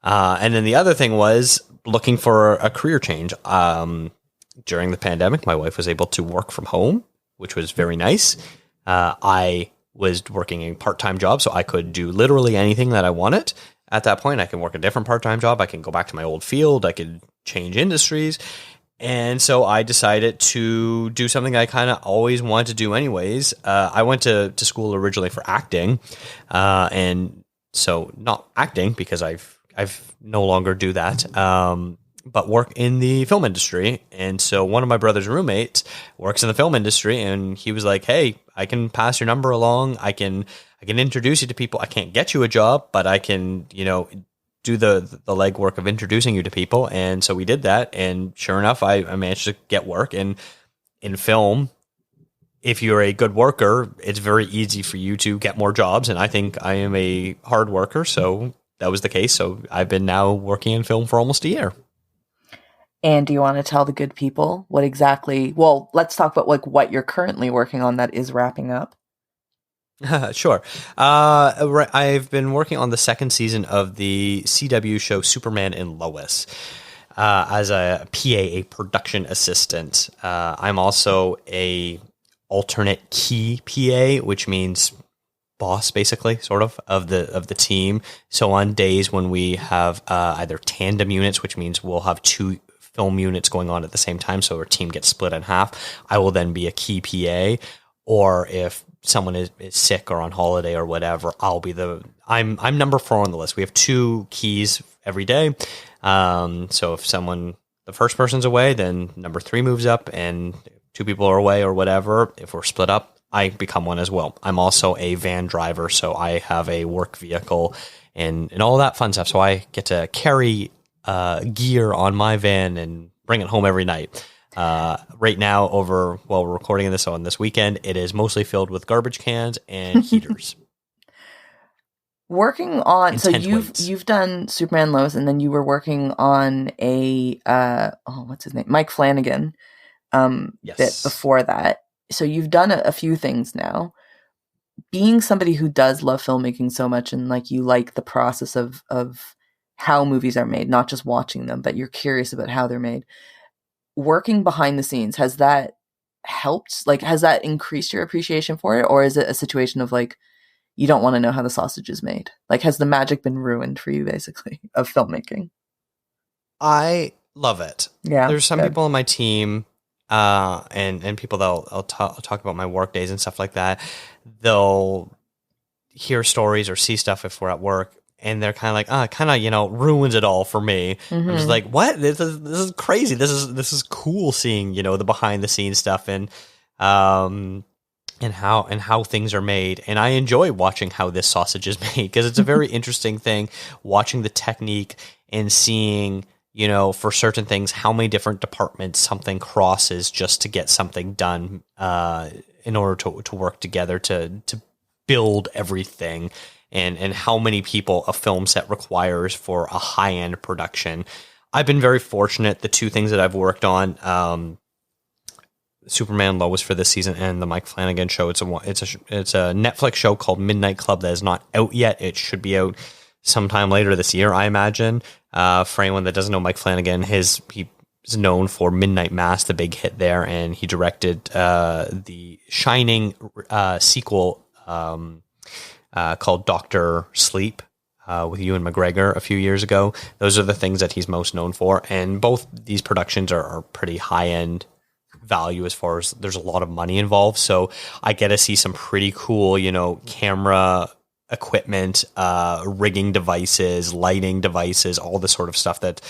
And then the other thing was looking for a career change. During the pandemic, my wife was able to work from home, which was very nice. I was working a part-time job, so I could do literally anything that I wanted. At that point, I can work a different part-time job. I can go back to my old field. I could change industries. And so I decided to do something I kind of always wanted to do anyways. I went to school originally for acting. And so not acting because I've no longer do that. But work in the film industry. And so one of my brother's roommates works in the film industry, and he was like, hey, I can pass your number along. I can introduce you to people. I can't get you a job, but I can, do the legwork of introducing you to people. And so we did that. And sure enough, I managed to get work. And in film, if you're a good worker, it's very easy for you to get more jobs. And I think I am a hard worker. So that was the case. So I've been now working in film for almost a year. And do you want to tell the good people what exactly, well, let's talk about like what you're currently working on that is wrapping up. Sure. I've been working on the second season of the CW show Superman and Lois as a PA, a production assistant. I'm also a alternate key PA, which means boss, basically, sort of the team. So on days when we have either tandem units, which means we'll have two film units going on at the same time, so our team gets split in half, I will then be a key PA. Or if someone is sick or on holiday or whatever, I'm number 4 on the list. We have 2 keys every day. So if the first person's away, then number 3 moves up, and 2 people are away or whatever. If we're split up, I become one as well. I'm also a van driver, so I have a work vehicle and all that fun stuff. So I get to carry gear on my van and bring it home every night. Right now, we're recording this on this weekend, it is mostly filled with garbage cans and heaters. Working on, so Intent waits. you've done Superman Lois, and then you were working on a what's his name, Mike Flanagan, bit Yes. before that. So you've done a few things now. Being somebody who does love filmmaking so much, and like you like the process of how movies are made, not just watching them, but you're curious about how they're made. Working behind the scenes, has that helped? Like, has that increased your appreciation for it, or is it a situation of like, you don't want to know how the sausage is made? Like, has the magic been ruined for you, basically, of filmmaking? I love it. Yeah, There's some good. people on my team, and people that I'll talk about my work days and stuff like that. They'll hear stories or see stuff if we're at work, and they're kind of like, kind of, ruins it all for me. I'm just like, what? This is crazy. This is cool seeing, the behind the scenes stuff and how things are made. And I enjoy watching how this sausage is made, because it's a very interesting thing, watching the technique and seeing, for certain things, how many different departments something crosses just to get something done, in order to work together to build everything, and how many people a film set requires for a high-end production. I've been very fortunate. The two things that I've worked on, Superman Lois for this season and the Mike Flanagan show. It's a Netflix show called Midnight Club that is not out yet. It should be out sometime later this year, I imagine. For anyone that doesn't know Mike Flanagan, he's known for Midnight Mass, the big hit there, and he directed the Shining sequel called Doctor Sleep with Ewan McGregor a few years ago. Those are the things that he's most known for, and both these productions are pretty high-end value as far as there's a lot of money involved. So I get to see some pretty cool, camera equipment, rigging devices, lighting devices, all the sort of stuff that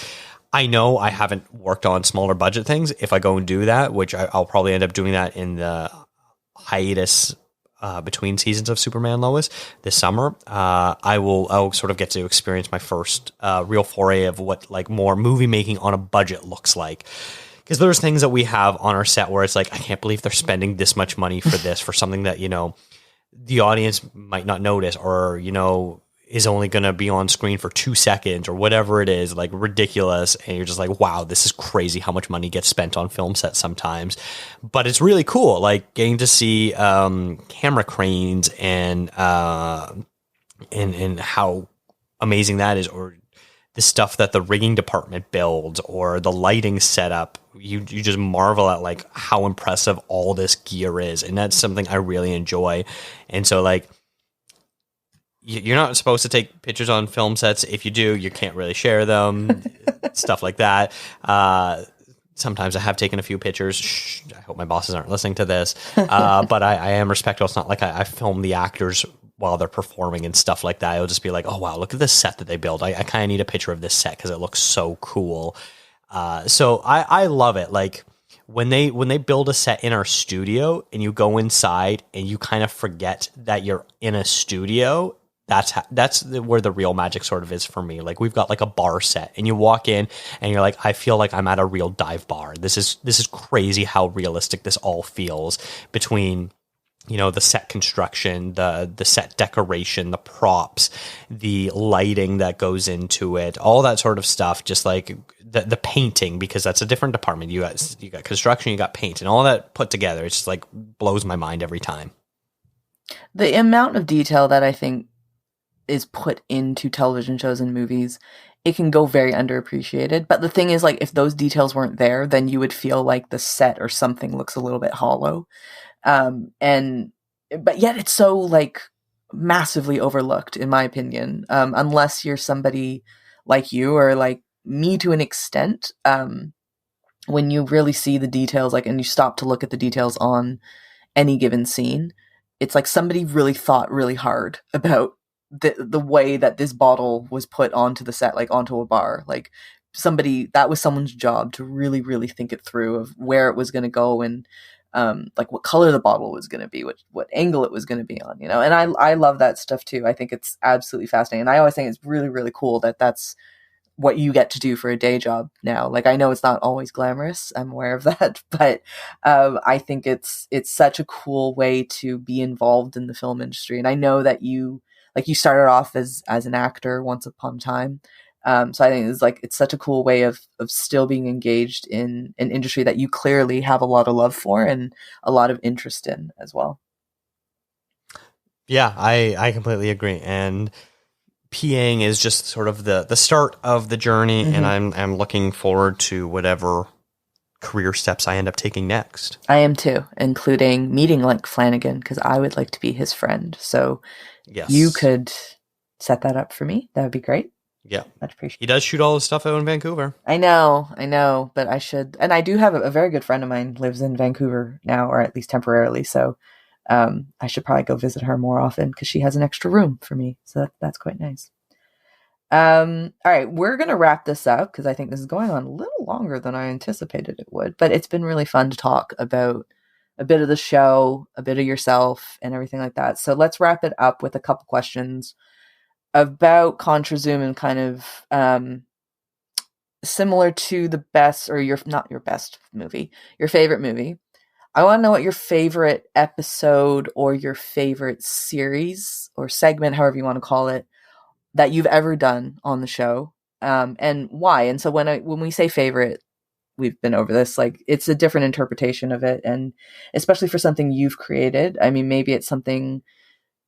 I know I haven't worked on smaller budget things. If I go and do that, which I'll probably end up doing that in the hiatus between seasons of Superman Lois this summer, I'll sort of get to experience my first real foray of what like more movie making on a budget looks like. Because there's things that we have on our set where it's like, I can't believe they're spending this much money for this, for something that, the audience might not notice, or, is only going to be on screen for 2 seconds or whatever it is, like ridiculous. And you're just like, wow, this is crazy how much money gets spent on film sets sometimes. But it's really cool, like getting to see camera cranes and how amazing that is, or the stuff that the rigging department builds, or the lighting setup. You just marvel at like how impressive all this gear is. And that's something I really enjoy. And so like, you're not supposed to take pictures on film sets. If you do, you can't really share them, stuff like that. Sometimes I have taken a few pictures. Shh, I hope my bosses aren't listening to this. But I am respectful. It's not like I film the actors while they're performing and stuff like that. It'll just be like, oh, wow, look at this set that they build. I kind of need a picture of this set because it looks so cool. So I love it. Like when they build a set in our studio and you go inside and you kind of forget that you're in a studio, that's where the real magic sort of is for me. Like we've got like a bar set and you walk in and you're like, I feel like I'm at a real dive bar. This is crazy how realistic this all feels, between the set construction, the set decoration, the props, the lighting that goes into it, all that sort of stuff. Just like the painting, because that's a different department. You got construction, you got paint, and all that put together. It's just like blows my mind every time. The amount of detail that I think is put into television shows and movies, it can go very underappreciated. But the thing is, like, if those details weren't there, then you would feel like the set or something looks a little bit hollow. But yet it's so like massively overlooked, in my opinion, unless you're somebody like you or like me to an extent. When you really see the details, like, and you stop to look at the details on any given scene, it's like somebody really thought really hard about the way that this bottle was put onto the set, like onto a bar. Like that was someone's job to really, really think it through of where it was going to go, and like what color the bottle was going to be, what angle it was going to be on, and I love that stuff too. I think it's absolutely fascinating. And I always think it's really, really cool that that's what you get to do for a day job now. Like, I know it's not always glamorous, I'm aware of that, but I think it's such a cool way to be involved in the film industry. And I know that you like you started off as an actor once upon a time. So I think it's such a cool way of still being engaged in an industry that you clearly have a lot of love for and a lot of interest in as well. Yeah, I completely agree. And PAing is just sort of the start of the journey, and I'm looking forward to whatever career steps I end up taking next. I am too, including meeting like Flanagan, because I would like to be his friend. So yes, you could set that up for me. That would be great. Yeah, I'd appreciate. He does shoot all his stuff out in Vancouver. I know, but I should. And I do have a very good friend of mine lives in Vancouver now, or at least temporarily. So I should probably go visit her more often because she has an extra room for me. So that's quite nice. All right, we're going to wrap this up because I think this is going on a little longer than I anticipated it would, but it's been really fun to talk about a bit of the show, a bit of yourself and everything like that. So let's wrap it up with a couple questions about ContraZoom and kind of similar to the best, or not your best movie, your favorite movie. I want to know what your favorite episode or your favorite series or segment, however you want to call it, that you've ever done on the show, and why. And so when we say favorite, we've been over this, like it's a different interpretation of it, and especially for something you've created. I mean, maybe it's something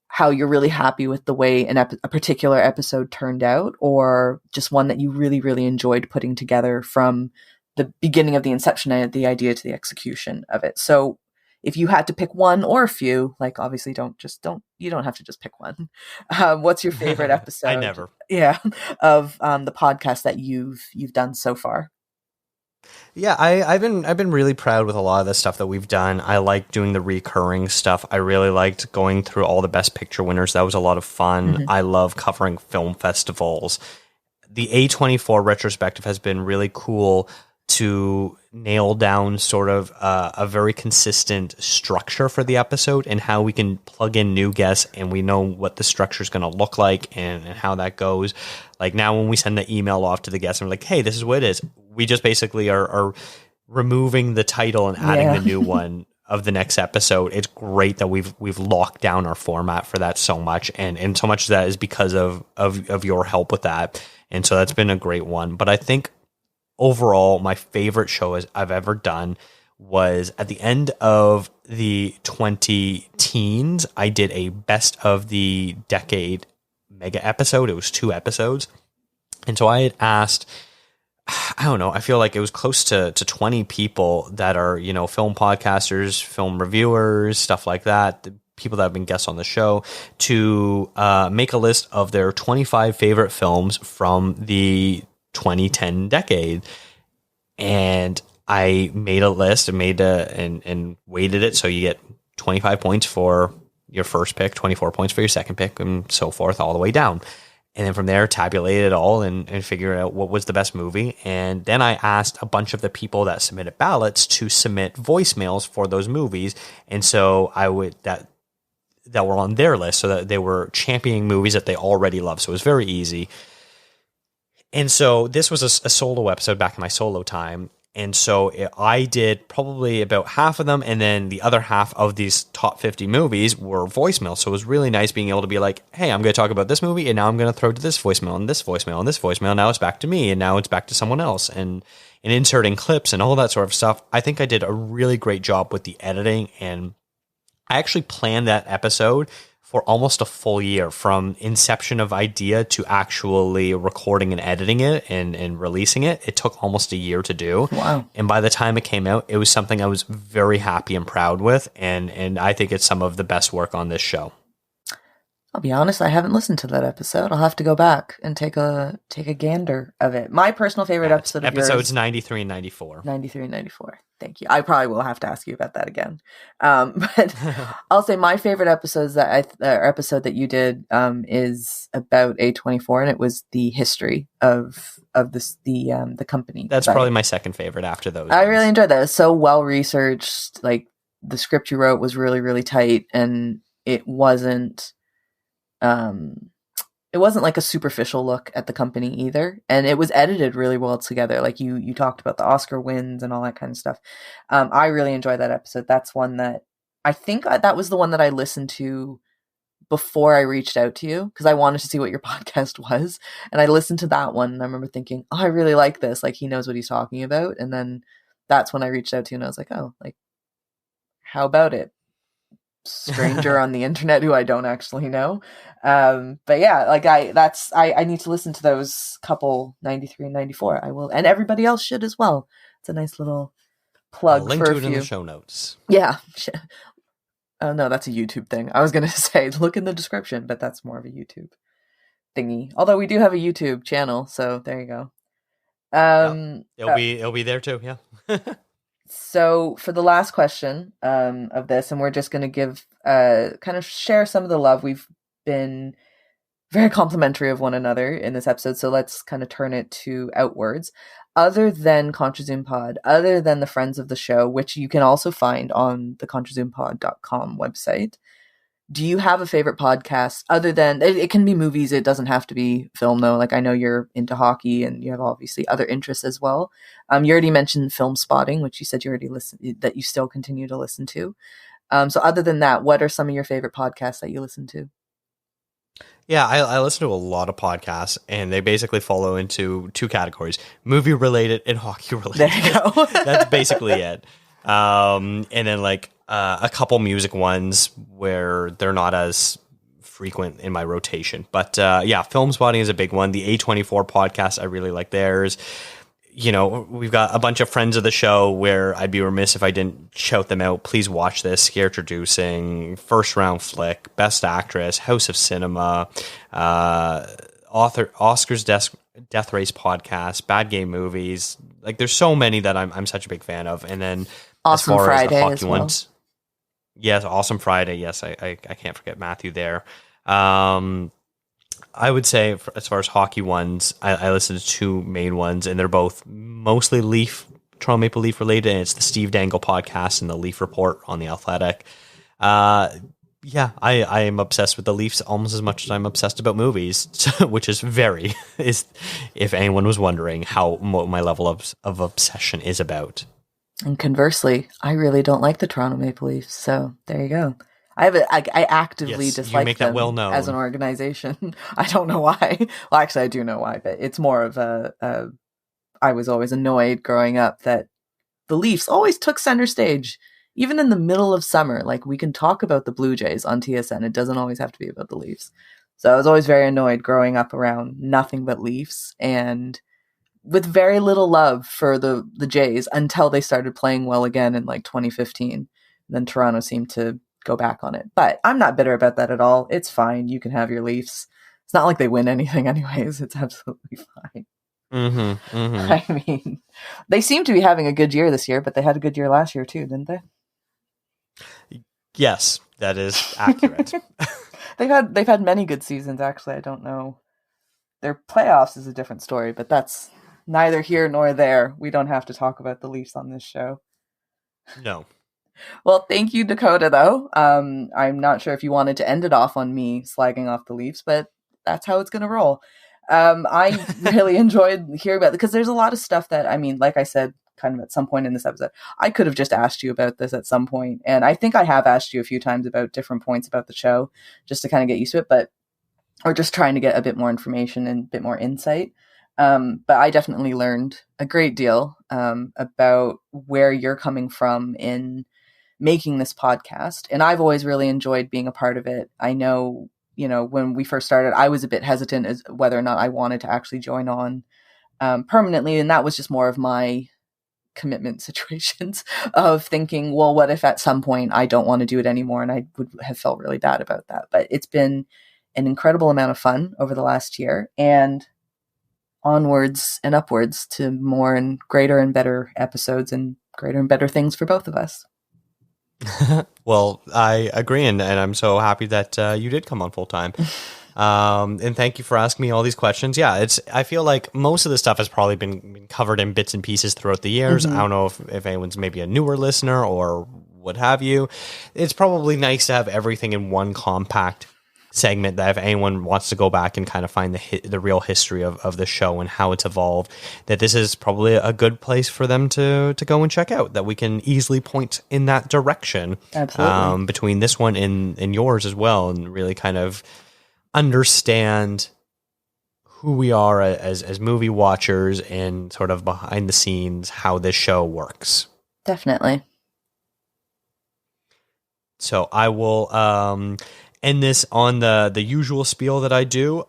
how you're really happy with the way a particular episode turned out, or just one that you really, really enjoyed putting together from the beginning of the inception of the idea to the execution of it. So if you had to pick one or a few, like obviously you don't have to just pick one. What's your favorite episode? I never. Yeah. Of the podcast that you've done so far? Yeah, I've been really proud with a lot of the stuff that we've done. I like doing the recurring stuff. I really liked going through all the Best Picture winners. That was a lot of fun. I love covering film festivals. The A24 retrospective has been really cool to nail down sort of a very consistent structure for the episode and how we can plug in new guests and we know what the structure is going to look like and how that goes. Like now when we send the email off to the guests and we're like, hey, this is what it is. We just basically are removing the title and adding the new one of the next episode. It's great that we've locked down our format for that so much. And so much of that is because of your help with that. And so that's been a great one. But I think overall, my favorite show I've ever done was at the end of the 2010s. I did a best of the decade mega episode. It was 2 episodes. And so I had asked, I don't know, I feel like it was close to 20 people that are, film podcasters, film reviewers, stuff like that, the people that have been guests on the show, to make a list of their 25 favorite films from the 2010 decade. And I made a list and weighted it. So you get 25 points for your first pick, 24 points for your second pick, and so forth all the way down. And then from there, tabulate it all and figure out what was the best movie. And then I asked a bunch of the people that submitted ballots to submit voicemails for those movies. And so that were on their list, so that they were championing movies that they already love. So it was very easy. And so this was a solo episode back in my solo time. And so I did probably about half of them. And then the other half of these top 50 movies were voicemails. So it was really nice being able to be like, hey, I'm going to talk about this movie. And now I'm going to throw to this voicemail and this voicemail and this voicemail. Now it's back to me. And now it's back to someone else. And inserting clips and all that sort of stuff. I think I did a really great job with the editing. And I actually planned that episode for almost a full year, from inception of idea to actually recording and editing it and releasing it. It took almost a year to do. Wow. And by the time it came out, it was something I was very happy and proud with. And I think it's some of the best work on this show. I'll be honest, I haven't listened to that episode. I'll have to go back and take a gander of it. My personal favorite episode of yours, episodes 93 and 94. 93 and 94. Thank you. I probably will have to ask you about that again. But I'll say my favorite episode that you did is about A24, and it was the history of the company. That's probably my second favorite after those. I really enjoyed that. It was so well researched. Like the script you wrote was really, really tight, and it wasn't like a superficial look at the company either. And it was edited really well together. Like you talked about the Oscar wins and all that kind of stuff. I really enjoyed that episode. That's one that I think that was the one that I listened to before I reached out to you because I wanted to see what your podcast was. And I listened to that one and I remember thinking, oh, I really like this. Like, he knows what he's talking about. And then that's when I reached out to you and I was like, oh, like, how about it? Stranger on the internet who I don't actually know. But yeah, like I need to listen to those couple 93 and 94. I will, and everybody else should as well. It's a nice little plug. I'll link for to a it few. in the show notes. Yeah. Oh no, that's a YouTube thing. I was gonna say look in the description, but that's more of a YouTube thingy. Although we do have a YouTube channel, so there you go. It'll be there too. Yeah. So for the last question of this, and we're just going to give kind of share some of the love. We've been very complimentary of one another in this episode, so let's kind of turn it to outwards. Other than contrazoompod, other than the friends of the show, which you can also find on the contrazoompod.com website, do you have a favorite podcast other than, it can be movies, it doesn't have to be film though. Like I know you're into hockey and you have obviously other interests as well. You already mentioned Film Spotting, which you said you already listened, that you still continue to listen to. So other than that, what are some of your favorite podcasts that you listen to? Yeah, I listen to a lot of podcasts, and they basically follow into two categories: movie related and hockey related. There you go. That's basically it. And then like a couple music ones where they're not as frequent in my rotation. But yeah, Film Spotting is a big one. The A24 podcast, I really like theirs. You know, we've got a bunch of friends of the show where I'd be remiss if I didn't shout them out. Please watch this. Scare Introducing, First Round Flick, Best Actress, House of Cinema, Oscar's Death Race podcast, Bad Game Movies. Like, there's so many that I'm such a big fan of. And then Awesome as far Friday as the hockey as well. ones, yes, Awesome Friday. Yes, I can't forget Matthew there. I would say, as far as hockey ones, I listen to two main ones, and they're both mostly Toronto Maple Leaf related. And it's the Steve Dangle podcast and the Leaf Report on The Athletic. Yeah, I am obsessed with the Leafs almost as much as I'm obsessed about movies, which is if anyone was wondering how my level of obsession is about. And conversely, I really don't like the Toronto Maple Leafs. So there you go. I actively dislike them well known as an organization. I don't know why. Well, actually, I do know why, but it's more of I was always annoyed growing up that the Leafs always took center stage, even in the middle of summer. Like, we can talk about the Blue Jays on TSN. It doesn't always have to be about the Leafs. So I was always very annoyed growing up around nothing but Leafs and with very little love for the Jays until they started playing well again in like 2015. Then Toronto seemed to go back on it. But I'm not bitter about that at all. It's fine. You can have your Leafs. It's not like they win anything anyways. It's absolutely fine. Mm-hmm, mm-hmm. I mean, they seem to be having a good year this year, but they had a good year last year too, didn't they? Yes, that is accurate. They've had many good seasons, actually. I don't know. Their playoffs is a different story, but that's neither here nor there. We don't have to talk about the Leafs on this show. No. Well, thank you, Dakota, though. I'm not sure if you wanted to end it off on me slagging off the Leafs, but that's how it's going to roll. I really enjoyed hearing about it because there's a lot of stuff that, I mean, like I said, kind of at some point in this episode, I could have just asked you about this at some point. And I think I have asked you a few times about different points about the show just to kind of get used to it, or just trying to get a bit more information and a bit more insight. But I definitely learned a great deal about where you're coming from in making this podcast. And I've always really enjoyed being a part of it. I know, when we first started, I was a bit hesitant as whether or not I wanted to actually join on permanently. And that was just more of my commitment situations of thinking, well, what if at some point I don't want to do it anymore? And I would have felt really bad about that. But it's been an incredible amount of fun over the last year, and onwards and upwards to more and greater and better episodes and greater and better things for both of us. Well, I agree, and I'm so happy that you did come on full time. And thank you for asking me all these questions. Yeah, I feel like most of the stuff has probably been covered in bits and pieces throughout the years. Mm-hmm. I don't know if anyone's maybe a newer listener or what have you. It's probably nice to have everything in one compact segment that if anyone wants to go back and kind of find the real history of the show and how it's evolved, that this is probably a good place for them to go and check out, that we can easily point in that direction. Absolutely. Between this one and yours as well, and really kind of understand who we are as movie watchers and sort of behind the scenes how this show works. Definitely. So I will end this on the usual spiel that I do.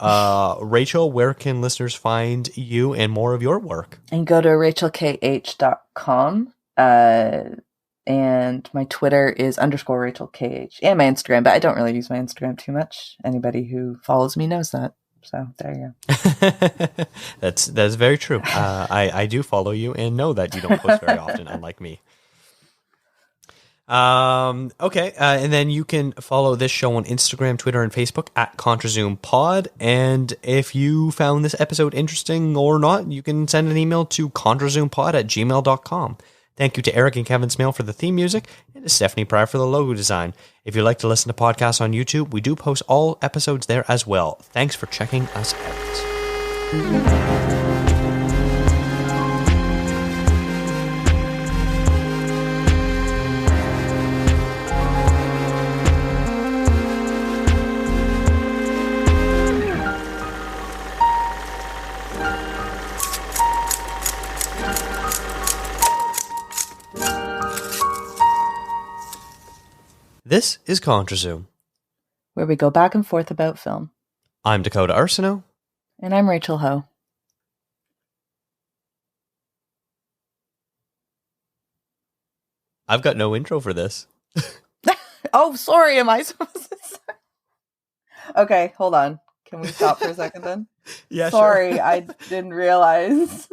Rachel, where can listeners find you and more of your work? And go to rachelkh.com. And my Twitter is _RachelKH. And my Instagram, but I don't really use my Instagram too much. Anybody who follows me knows that. So there you go. That's very true. I do follow you and know that you don't post very often, unlike me. Okay. And then you can follow this show on Instagram, Twitter, and Facebook at contrazoompod. And if you found this episode interesting or not, you can send an email to contrazoompod@gmail.com. Thank you to Eric and Kevin Smale for the theme music and to Stephanie Pryor for the logo design. If you'd like to listen to podcasts on YouTube, we do post all episodes there as well. Thanks for checking us out. This is ContraZoom, where we go back and forth about film. I'm Dakota Arsenault. And I'm Rachel Ho. I've got no intro for this. Oh, sorry. Am I supposed to start? Okay, hold on. Can we stop for a second then? Yeah, sorry, sure. I didn't realize